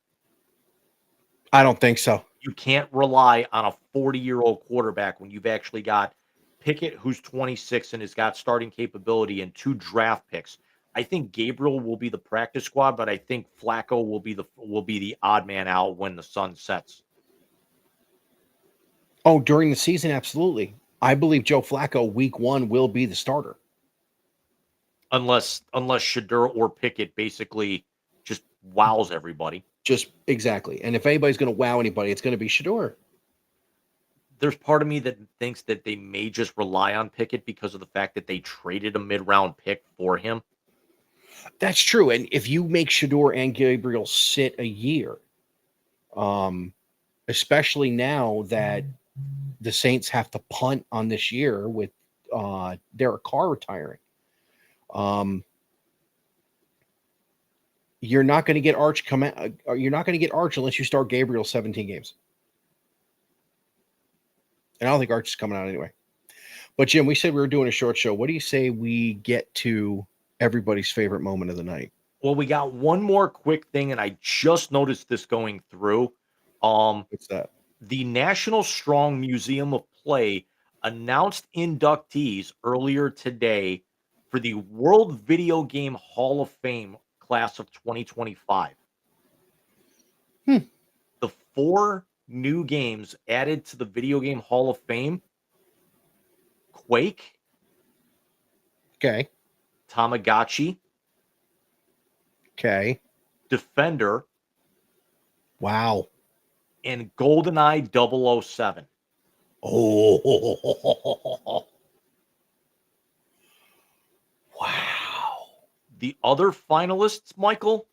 A: I don't think so.
B: You can't rely on a 40-year-old quarterback when you've actually got Pickett, who's 26 and has got starting capability, and 2 draft picks. I think Gabriel will be the practice squad, but I think Flacco will be the odd man out when the sun sets.
A: Oh, during the season, absolutely. I believe Joe Flacco week 1 will be the starter.
B: Unless Shadur or Pickett basically just wows everybody.
A: Just exactly. And if anybody's going to wow anybody, it's going to be Shador.
B: There's part of me that thinks that they may just rely on Pickett because of the fact that they traded a mid-round pick for him.
A: That's true. And if you make Shador and Gabriel sit a year, especially now that the Saints have to punt on this year with Derek Carr retiring, you're not going to get Arch you're not going to get Arch unless you start Gabriel 17 games. And I don't think Arch is coming out anyway. But Jim, we said we were doing a short show. What do you say we get to everybody's favorite moment of the night?
B: Well, we got one more quick thing, and I just noticed this going through.
A: What's that?
B: The National Strong Museum of Play announced inductees earlier today for the World Video Game Hall of Fame class of 2025. The 4 new games added to the Video Game Hall of Fame: Quake,
A: Okay.
B: Tamagotchi,
A: Okay.
B: Defender,
A: Wow.
B: and GoldenEye 007.
A: Oh. Wow.
B: The other finalists, Michael: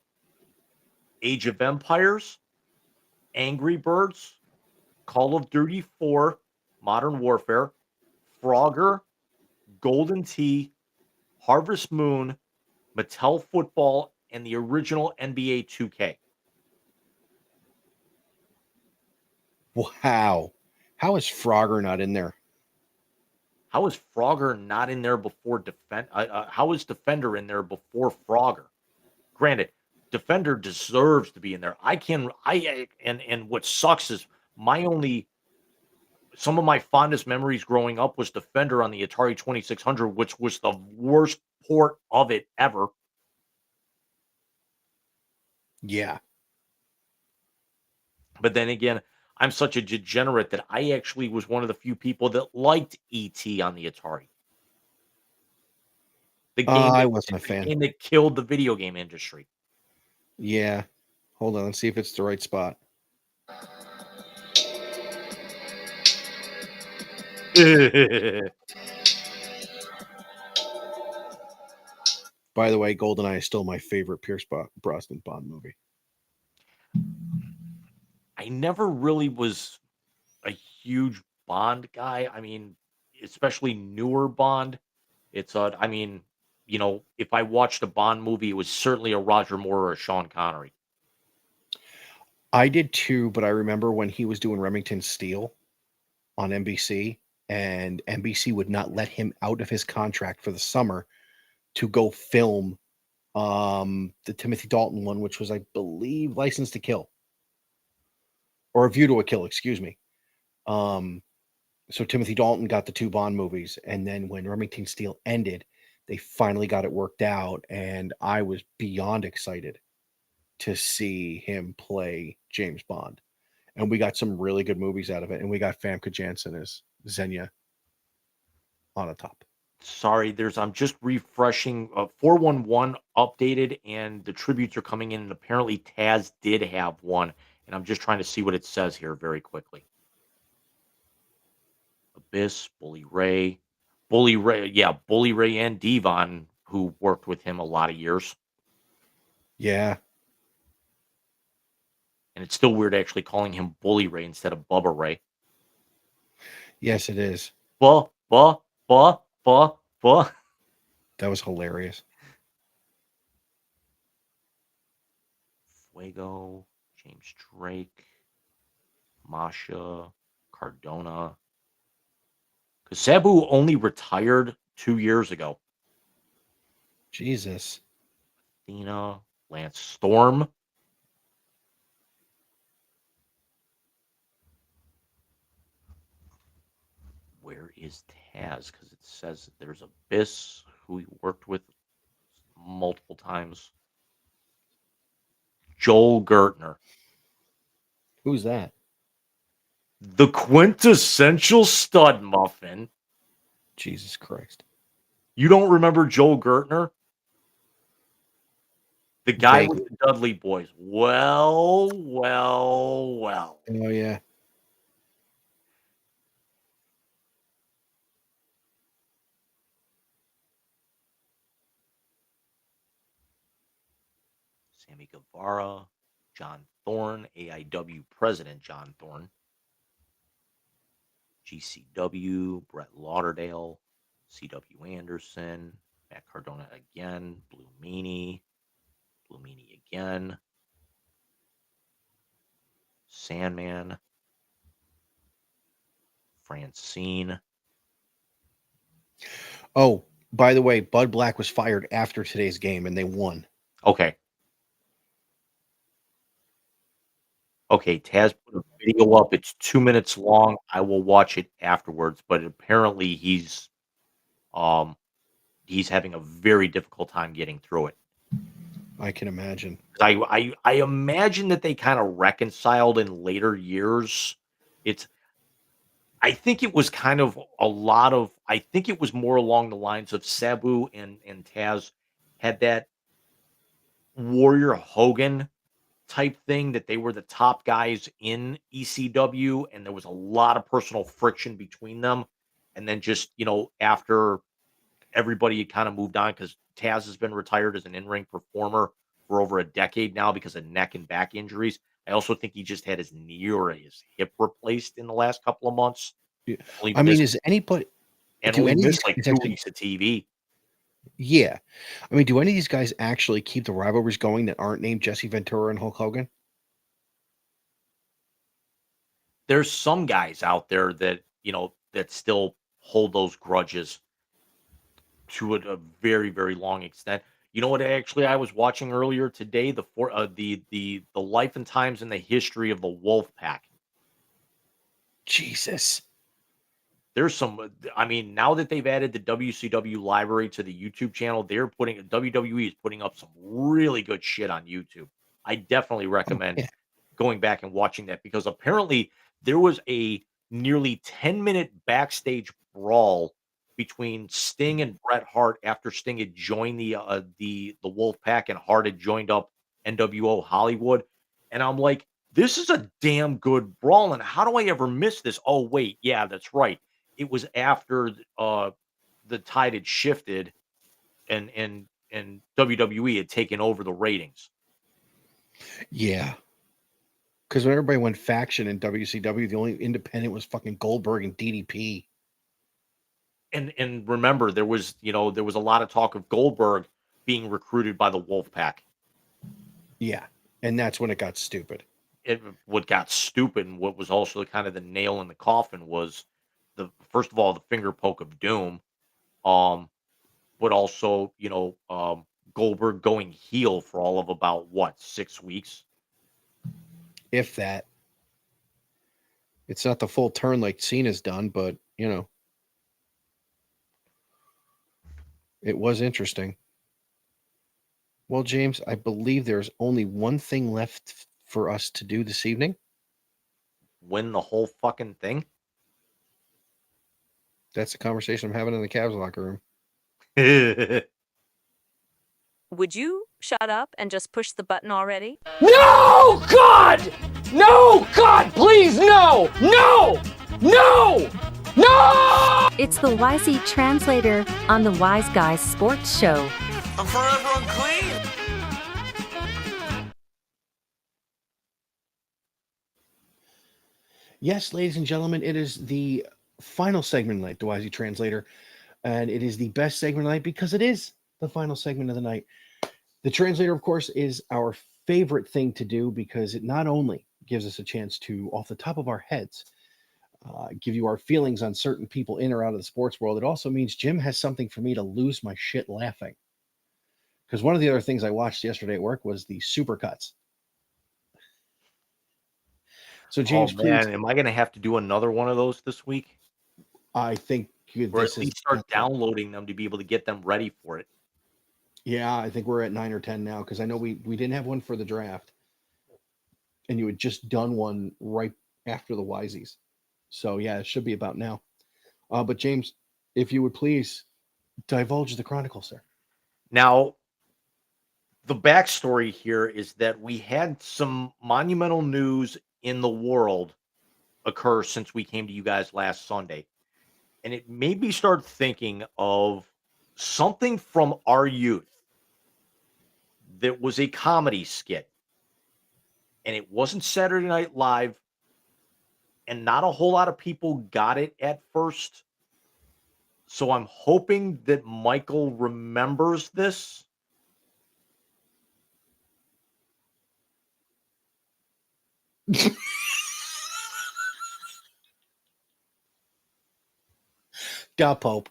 B: Age of Empires, Angry Birds, Call of Duty 4, Modern Warfare, Frogger, Golden Tee, Harvest Moon, Mattel Football, and the original NBA 2K.
A: Wow. How is Frogger not in there?
B: How is Frogger not in there before how is Defender in there before Frogger? Granted, Defender deserves to be in there. And what sucks is some of my fondest memories growing up was Defender on the Atari 2600, which was the worst port of it ever.
A: Yeah.
B: But then again, I'm such a degenerate that I actually was one of the few people that liked E.T. on the Atari.
A: I wasn't a fan.
B: The game that killed the video game industry.
A: Yeah. Hold on. Let's see if it's the right spot. By the way, GoldenEye is still my favorite Pierce Brosnan Bond movie.
B: I never really was a huge Bond guy. I mean, especially newer Bond. I mean, if I watched a Bond movie, it was certainly a Roger Moore or a Sean Connery.
A: I did too, but I remember when he was doing Remington Steele on NBC, and NBC would not let him out of his contract for the summer to go film the Timothy Dalton one, which was, I believe, License to Kill or A View to a Kill, excuse me. So Timothy Dalton got the two Bond movies, and then when Remington Steele ended, they finally got it worked out, and I was beyond excited to see him play James Bond. And we got some really good movies out of it, and we got Famke Janssen as Xenia on the top.
B: Sorry, I'm just refreshing. 411 updated, and the tributes are coming in. And apparently, Taz did have one, and I'm just trying to see what it says here very quickly. Abyss, Bully Ray, yeah, Bully Ray and Devon, who worked with him a lot of years.
A: Yeah.
B: And it's still weird actually calling him Bully Ray instead of Bubba Ray.
A: Yes, it is.
B: Buh, buh, buh, buh, buh.
A: That was hilarious.
B: Fuego, James Drake, Masha, Cardona. Because Sabu only retired 2 years ago.
A: Jesus.
B: Athena, Lance Storm. Where is Taz? Because it says there's Abyss, who he worked with multiple times. Joel Gertner.
A: Who's that?
B: The quintessential stud muffin.
A: Jesus Christ.
B: You don't remember Joel Gertner? The guy with
A: Vaguely.
B: the Dudley Boys. Well.
A: Oh, yeah.
B: Sammy Guevara, John Thorne, AIW President John Thorne, GCW, Brett Lauderdale, CW Anderson, Matt Cardona again, Blue Meanie again, Sandman, Francine.
A: Oh, by the way, Bud Black was fired after today's game, and they won.
B: Okay. Okay, Taz put a video up. It's 2 minutes long. I will watch it afterwards, but apparently he's having a very difficult time getting through it.
A: I can imagine.
B: I imagine that they kind of reconciled in later years. I think it was kind of I think it was more along the lines of Sabu and Taz had that Warrior Hogan type thing that they were the top guys in ECW, and there was a lot of personal friction between them. And then just, after everybody had kind of moved on, because Taz has been retired as an in-ring performer for over a decade now because of neck and back injuries. I also think he just had his knee or his hip replaced in the last couple of months.
A: Yeah.
B: Only
A: I mean,
B: missed,
A: is anybody
B: and
A: do
B: only
A: any of these
B: missed like
A: guys
B: 2
A: actually?
B: weeks of TV.
A: Yeah, I mean, do any of these guys actually keep the rivalries going that aren't named Jesse Ventura and Hulk Hogan?
B: There's some guys out there that, that still hold those grudges to a very, very long extent. You know what? Actually, I was watching earlier today the life and times and the history of the Wolf Pack.
A: Jesus.
B: There's some. I mean, now that they've added the WCW library to the YouTube channel, WWE is putting up some really good shit on YouTube. I definitely
A: Oh,
B: recommend
A: yeah.
B: going back and watching that because apparently there was a nearly 10-minute backstage brawl between Sting and Bret Hart after Sting had joined the Wolf Pack and Hart had joined up NWO Hollywood. And I'm like, this is a damn good brawl. And how do I ever miss this? Oh, wait, yeah, that's right. it was after the tide had shifted and WWE had taken over the ratings.
A: Yeah. Because when everybody went faction in WCW, the only independent was fucking Goldberg and DDP.
B: And remember, there was a lot of talk of Goldberg being recruited by the Wolfpack.
A: Yeah. And that's when it got stupid.
B: What got stupid and what was also kind of the nail in the coffin was first of all the finger poke of doom, but also Goldberg going heel for all of about 6 weeks,
A: If that. It's not the full turn like Cena's done, but it was interesting. Well, James, I believe there's only one thing left for us to do this evening.
B: win the whole fucking thing.
A: That's the conversation I'm having in the Cavs locker room.
E: Would you shut up and just push the button already?
F: No, God! No, God, please, no! No! No! No!
G: It's the YZ Translator on the Wise Guys Sports Show.
F: I'm forever unclean.
A: Yes, ladies and gentlemen, it is the final segment of the night, the YZ Translator, and it is the best segment of the night because it is the final segment of the night. The Translator, of course, is our favorite thing to do because it not only gives us a chance to, off the top of our heads, give you our feelings on certain people in or out of the sports world. It also means Jim has something for me to lose my shit laughing. Because one of the other things I watched yesterday at work was the Supercuts. So, James,
B: oh man,
A: please,
B: am I going to have to do another one of those this week?
A: I think
B: Or at least start downloading them to be able to get them ready for it.
A: Yeah, I think we're at 9 or 10 now because I know we didn't have one for the draft, and you had just done one right after the Wiseys. So yeah, it should be about now. But James, if you would please divulge the chronicle, sir.
B: Now, the backstory here is that we had some monumental news in the world occur since we came to you guys last Sunday. And it made me start thinking of something from our youth that was a comedy skit. And it wasn't Saturday Night Live. And not a whole lot of people got it at first. So I'm hoping that Michael remembers this.
A: God, Pope.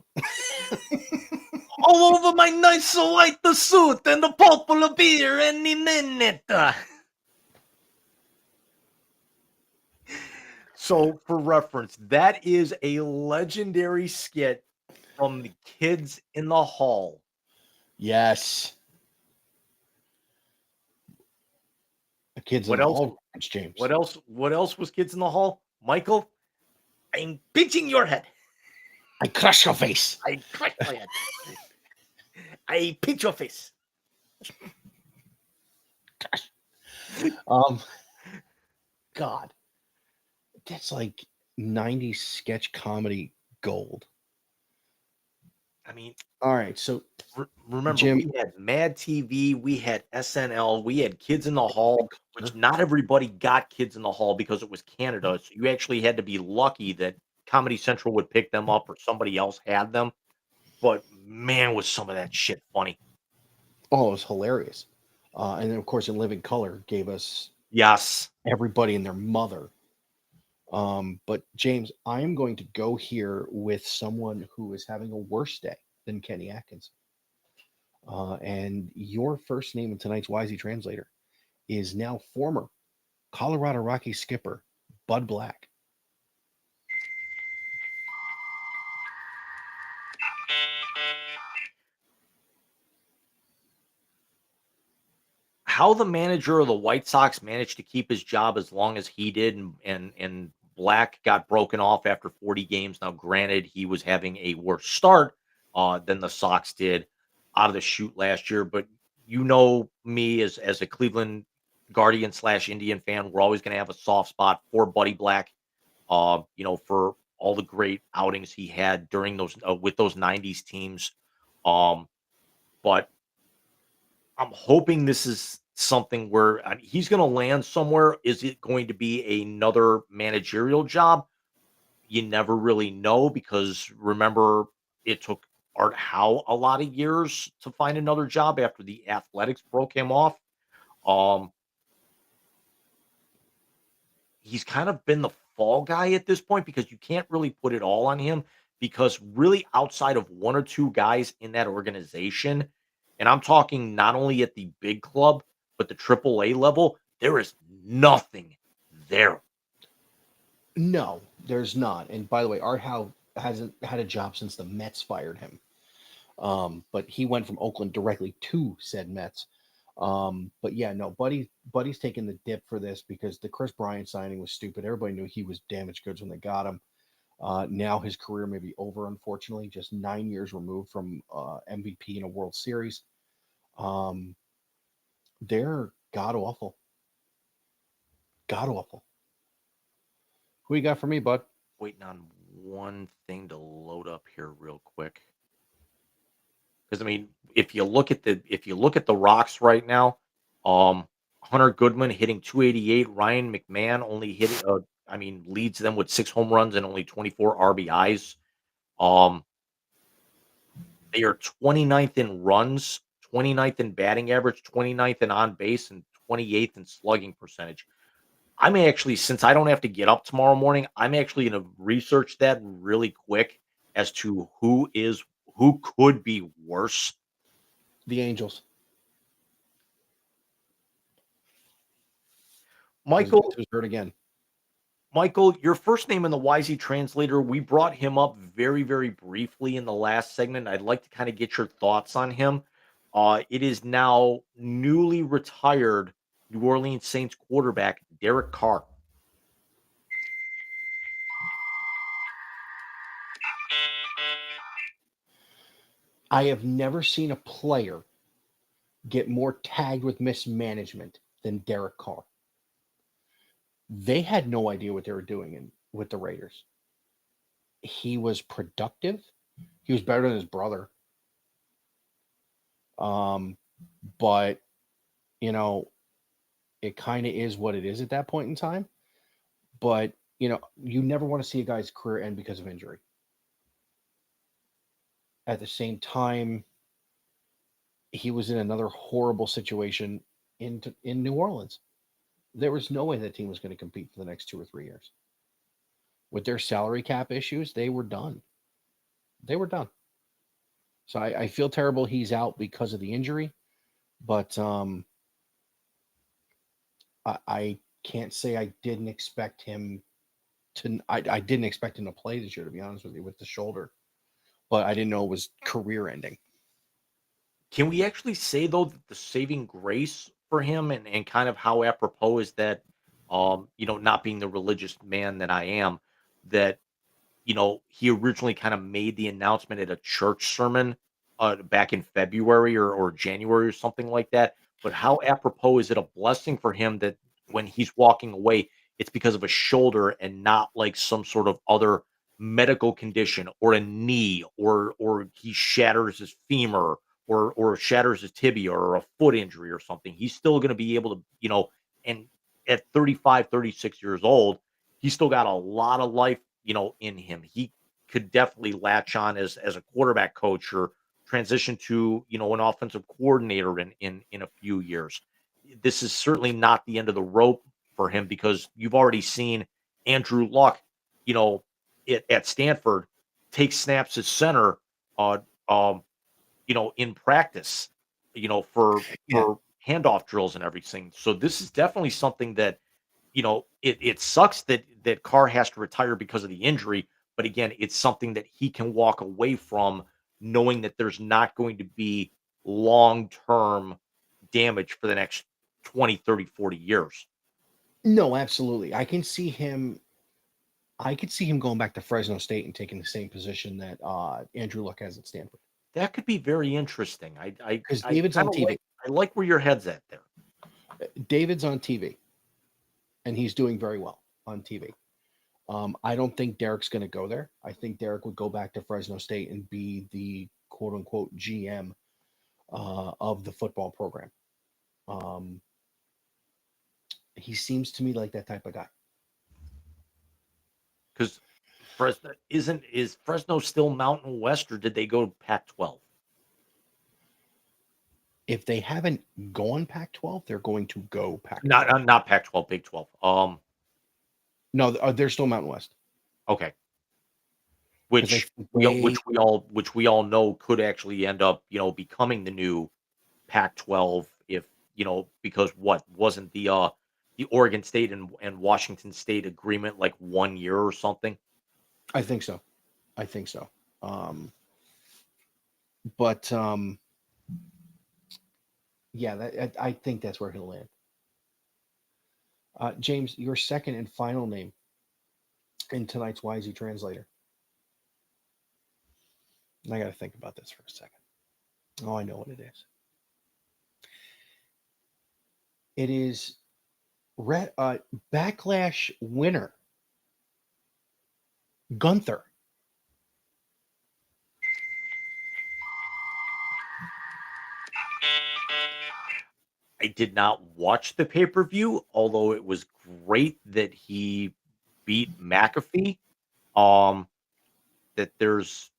B: All over my nice white suit and the Pope full of beer and in it. So, for reference, that is a legendary skit from the Kids in the Hall.
A: Yes. The Kids in the Hall, James.
B: What else was Kids in the Hall? Michael, I'm pinching your head.
A: I crush your face.
B: I crush my head. I pinch your face.
A: God. That's like 90s sketch comedy gold.
B: I mean,
A: all right. So
B: remember,
A: Jim,
B: we had Mad TV, we had SNL, we had Kids in the Hall, which not everybody got Kids in the Hall because it was Canada. So you actually had to be lucky that Comedy Central would pick them up or somebody else had them. But man, was some of that shit funny.
A: Oh, it was hilarious. And then, of course, In Living Color gave us everybody and their mother. But James, I am going to go here with someone who is having a worse day than Kenny Atkinson. And your first name in tonight's YZ Translator is now former Colorado Rockies skipper Bud Black.
B: How the manager of the White Sox managed to keep his job as long as he did, and Black got broken off after 40 games. Now, granted, he was having a worse start than the Sox did out of the chute last year. But you know me as a Cleveland Guardian / Indian fan, we're always going to have a soft spot for Buddy Black. For all the great outings he had during those with those '90s teams. Um, but I'm hoping this is something where he's going to land somewhere. Is it going to be another managerial job? You never really know because remember, it took Art Howe a lot of years to find another job after the Athletics broke him off. Um, he's kind of been the fall guy at this point because you can't really put it all on him because really outside of one or two guys in that organization, and I'm talking not only at the big club, but the AAA level, there is nothing there.
A: No, there's not. And by the way, Art Howe hasn't had a job since the Mets fired him. But he went from Oakland directly to said Mets. But yeah, no, Buddy's taking the dip for this because the Chris Bryant signing was stupid. Everybody knew he was damaged goods when they got him. Now his career may be over, unfortunately, just 9 years removed from MVP in a World Series. They're god awful. God awful. Who you got for me, bud?
B: Waiting on one thing to load up here real quick. Because I mean, if you look at the Rocks right now, Hunter Goodman hitting 288, Ryan McMahon only hit leads them with 6 home runs and only 24 RBIs. Um, they are 29th in runs, 29th in batting average, 29th in on base, and 28th in slugging percentage. I may actually, since I don't have to get up tomorrow morning, I'm actually going to research that really quick as to who could be worse.
A: The Angels.
B: Michael,
A: Was hurt again.
B: Michael, your first name in the YZ translator, we brought him up very, very briefly in the last segment. I'd like to kind of get your thoughts on him. It is now newly retired New Orleans Saints quarterback Derek Carr.
A: I have never seen a player get more tagged with mismanagement than Derek Carr. They had no idea what they were doing with the Raiders. He was productive. He was better than his brother. But it kind of is what it is at that point in time. But you never want to see a guy's career end because of injury. At the same time, he was in another horrible situation in New Orleans. There was no way that team was going to compete for the next 2 or 3 years. With their salary cap issues, they were done. So I feel terrible he's out because of the injury, but I can't say I didn't expect him to. I didn't expect him to play this year, to be honest with you, with the shoulder, but I didn't know it was career ending.
B: Can we actually say though that the saving grace for him and kind of how apropos is that, not being the religious man that I am, that he originally kind of made the announcement at a church sermon back in February or January or something like that. But how apropos is it a blessing for him that when he's walking away, it's because of a shoulder and not like some sort of other medical condition or a knee or he shatters his femur or shatters his tibia or a foot injury or something. He's still going to be able to, and at 35, 36 years old, he's still got a lot of life in him. He could definitely latch on as a quarterback coach or transition to, an offensive coordinator in a few years. This is certainly not the end of the rope for him because you've already seen Andrew Luck, at Stanford take snaps at center, uh, um, in practice, for
A: Yeah.
B: handoff drills and everything. So this is definitely something that it sucks that Carr has to retire because of the injury, but again, it's something that he can walk away from knowing that there's not going to be long-term damage for the next 20, 30, 40 years.
A: No, absolutely. I could see him going back to Fresno State and taking the same position that Andrew Luck has at Stanford.
B: That could be very interesting.
A: Because David's on TV.
B: I like where your head's at there.
A: David's on TV, and he's doing very well on TV. I don't think Derek's going to go there. I think Derek would go back to Fresno State and be the quote unquote GM of the football program. He seems to me like that type of guy.
B: Because Fresno is Fresno still Mountain West, or did they go Pac-12?
A: If they haven't gone Pac-12, they're going to go Pac-12.
B: Not Pac-12, Big 12.
A: No, they're still Mountain West.
B: Okay.
A: 'Cause they
B: Which we all know could actually end up, becoming the new Pac-12 if, because what wasn't the Oregon State and Washington State agreement like 1 year or something?
A: I think so. But yeah, I think that's where he'll land. James, your second and final name in tonight's Wisey Translator. I got to think about this for a second. Oh, I know what it is. It is Backlash winner, Gunther.
B: I did not watch the pay-per-view, although it was great that he beat McAfee. That there's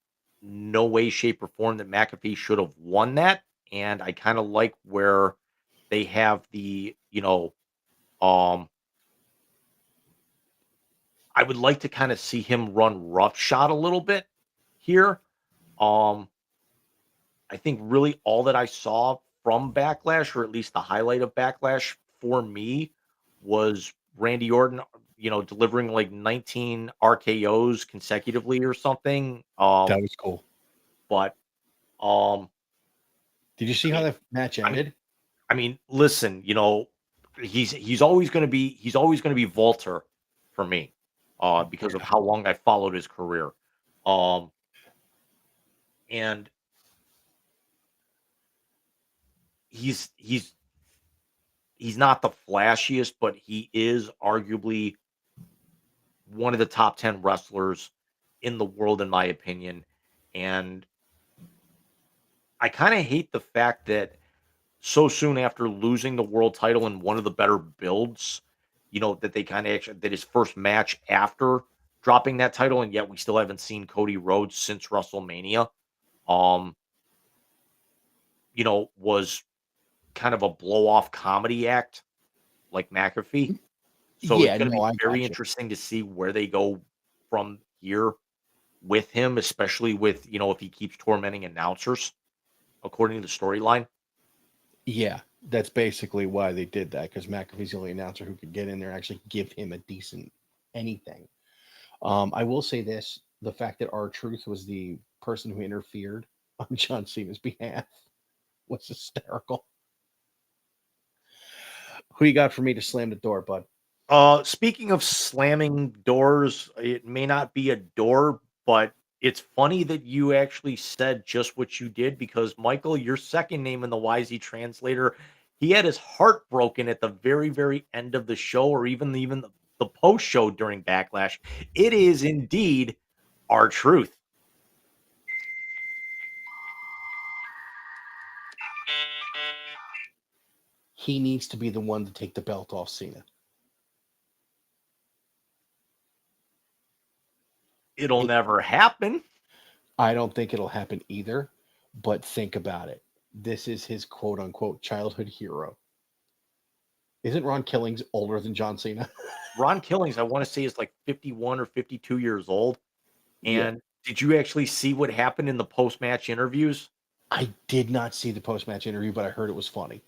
B: no way, shape, or form that McAfee should have won that. And I kind of like where they have the, I would like to kind of see him run roughshod a little bit here. I think really all that I saw from Backlash, or at least the highlight of Backlash for me, was Randy Orton, delivering like 19 RKOs consecutively or something.
A: That was cool.
B: But
A: did you see how that match ended?
B: I mean, listen, he's always going to be Walter for me, because of how long I followed his career, and he's not the flashiest, but he is arguably one of the top 10 wrestlers in the world, in my opinion. And I kind of hate the fact that so soon after losing the world title in one of the better builds, that they kind of actually did his first match after dropping that title, and yet we still haven't seen Cody Rhodes since WrestleMania. Was kind of a blow-off comedy act like McAfee. So
A: Yeah,
B: it's going to
A: no, I
B: be very
A: gotcha.
B: interesting to see where they go from here with him, especially with, if he keeps tormenting announcers, according to the storyline.
A: Yeah, that's basically why they did that, because McAfee's the only announcer who could get in there and actually give him a decent anything. I will say this: the fact that R-Truth was the person who interfered on John Cena's behalf was hysterical. Who you got for me to slam the door, bud?
B: Speaking of slamming doors, it may not be a door, but it's funny that you actually said just what you did, because Michael, your second name in the YZ translator, he had his heart broken at the very, very end of the show, or even the post show during Backlash. It is indeed R-Truth.
A: He needs to be the one to take the belt off Cena.
B: It'll never happen.
A: I don't think it'll happen either, but think about it. This is his quote unquote childhood hero. Isn't Ron Killings older than John Cena?
B: Ron Killings, I want to say, is like 51 or 52 years old. And did you actually see what happened in the post-match interviews?
A: I did not see the post-match interview, but I heard it was funny.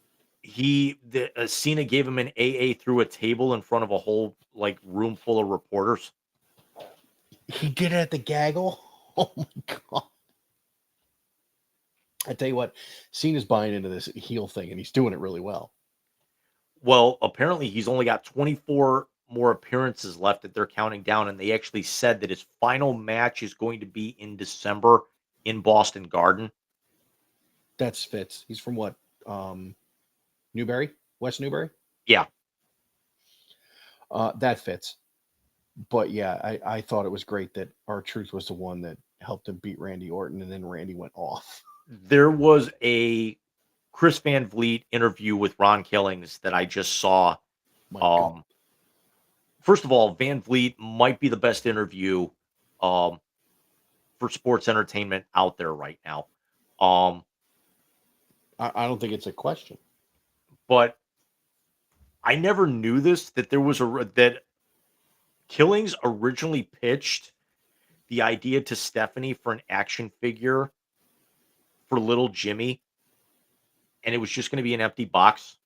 B: Cena gave him an AA through a table in front of a whole like room full of reporters.
A: He did it at the gaggle. Oh my god! I tell you what, Cena's buying into this heel thing, and he's doing it really well.
B: Well, apparently he's only got 24 more appearances left that they're counting down, and they actually said that his final match is going to be in December in Boston Garden.
A: That's Fitz. He's from what? Newbury? West Newbury?
B: Yeah.
A: That fits. But yeah, I thought it was great that R-Truth was the one that helped him beat Randy Orton, and then Randy went off.
B: There was a Chris Van Vliet interview with Ron Killings that I just saw.
A: My God.
B: Um, First of all, Van Vliet might be the best interview um, for sports entertainment out there right now. Um,
A: I don't think it's a question.
B: but I never knew this that there was that Killings originally pitched the idea to Stephanie for an action figure for little Jimmy, and it was just going to be an empty box.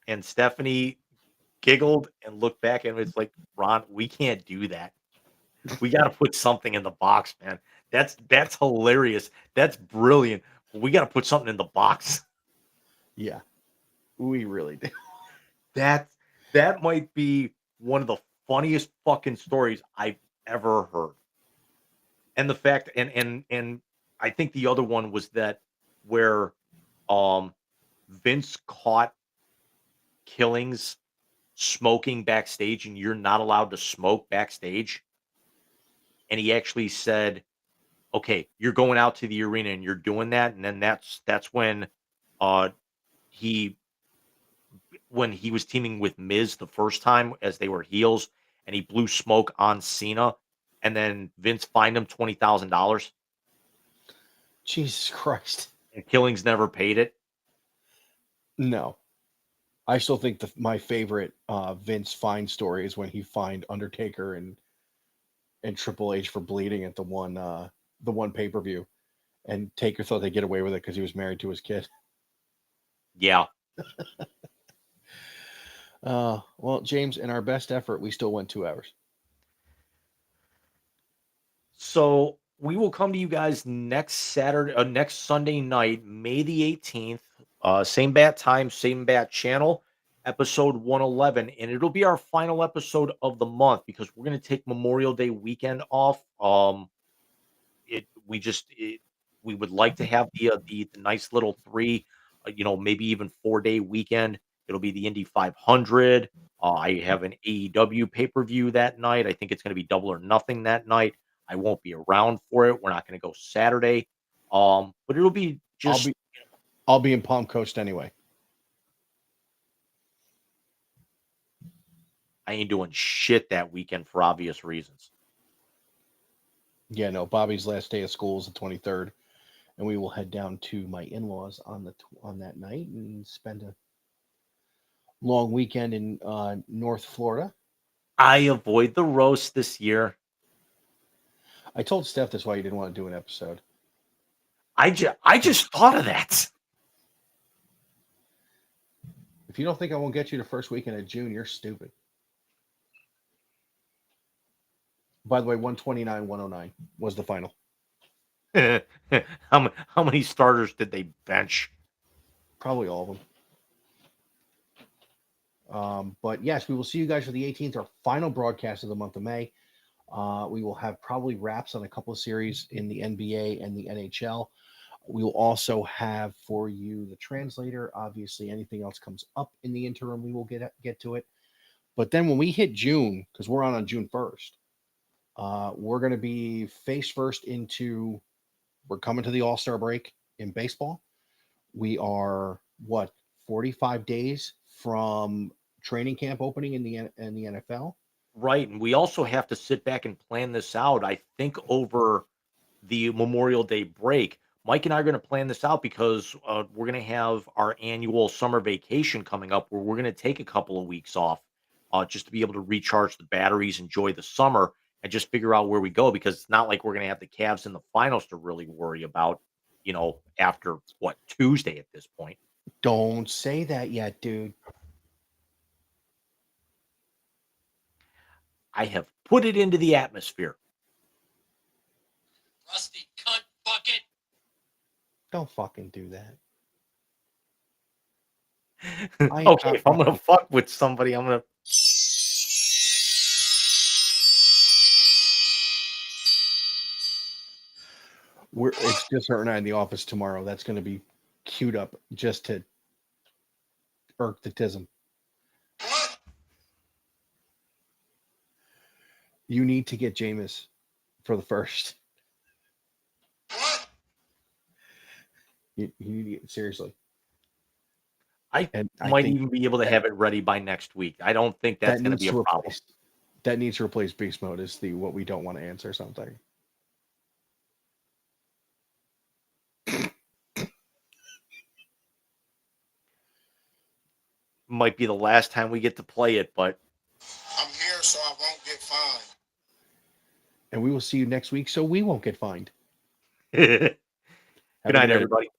B: And Stephanie giggled and looked back and was like, "Ron, we can't do that. We got to put something in the box, man. That's hilarious. That's brilliant. But we got to put something in the box."
A: Yeah, we really do.
B: That that might be one of the funniest fucking stories I've ever heard. And the fact and I think the other one was that where um Vince caught Killings smoking backstage and you're not allowed to smoke backstage. And he actually said, "Okay, you're going out to the arena and you're doing that." And then that's uh he when he was teaming with Miz the first time as they were heels and he blew smoke on Cena and then Vince fined him $20,000
A: Jesus Christ.
B: and Killings never paid it.
A: No. I still think my favorite Vince fine story is when he fined Undertaker and Triple H for bleeding at the one pay-per-view. And Taker thought they'd get away with it because he was married to his kid.
B: Yeah.
A: Well, James, in our best effort, we still went 2 hours.
B: So we will come to you guys next Sunday night, May the 18th. Same bat time, same bat channel, episode 111. And it'll be our final episode of the month because we're going to take Memorial Day weekend off. It we just it, we would like to have the nice little three, maybe even 4-day weekend. It'll be the Indy 500. I have an AEW pay per view that night. I think it's going to be Double or Nothing that night. I won't be around for it. We're not going to go Saturday. But it'll be just
A: I'll be in Palm Coast anyway.
B: I ain't doing shit that weekend for obvious reasons.
A: Yeah, no, Bobby's last day of school is the 23rd, and we will head down to my in-laws on that night and spend a long weekend in North Florida.
B: I avoid the roast this year.
A: I told Steph that's why you didn't want to do an episode.
B: I just thought of that.
A: If you don't think I won't get you the first weekend of June, you're stupid. By the way, 129-109 was the final.
B: How many starters did they bench?
A: Probably all of them. But yes, we will see you guys for the 18th, our final broadcast of the month of May. We will have probably wraps on a couple of series in the NBA and the NHL. We will also have for you the translator. Obviously, anything else comes up in the interim, we will get to it. But then when we hit June, because we're on June 1st, we're going to be face first into. We're coming to the All-Star break in baseball. We are 45 days from training camp opening in the NFL.
B: Right, and we also have to sit back and plan this out. I think over the Memorial Day break, Mike and I are going to plan this out because we're going to have our annual summer vacation coming up where we're going to take a couple of weeks off just to be able to recharge the batteries, enjoy the summer, and just figure out where we go because it's not like we're going to have the Cavs in the finals to really worry about, after Tuesday at this point.
A: Don't say that yet, dude.
B: I have put it into the atmosphere.
F: Rusty cunt bucket.
A: Don't fucking do that.
B: Okay, if I'm going to fuck with somebody, I'm going to.
A: It's just her and I in the office tomorrow. That's going to be queued up just to Erktism.
F: What?
A: You need to get Jameis for the first.
F: What?
A: You need to get seriously.
B: I
A: And I
B: might
A: think
B: even be able to have it ready by next week. I don't think that's
A: that
B: going to
A: needs
B: be a
A: to
B: problem.
A: replace. That needs to replace beast mode is the what we don't want to answer something.
B: Might be the last time we get to play it, but
F: I'm here so I won't get fined.
A: And we will see you next week, so we won't get fined.
B: good
A: Have a
B: night,
A: good
B: everybody.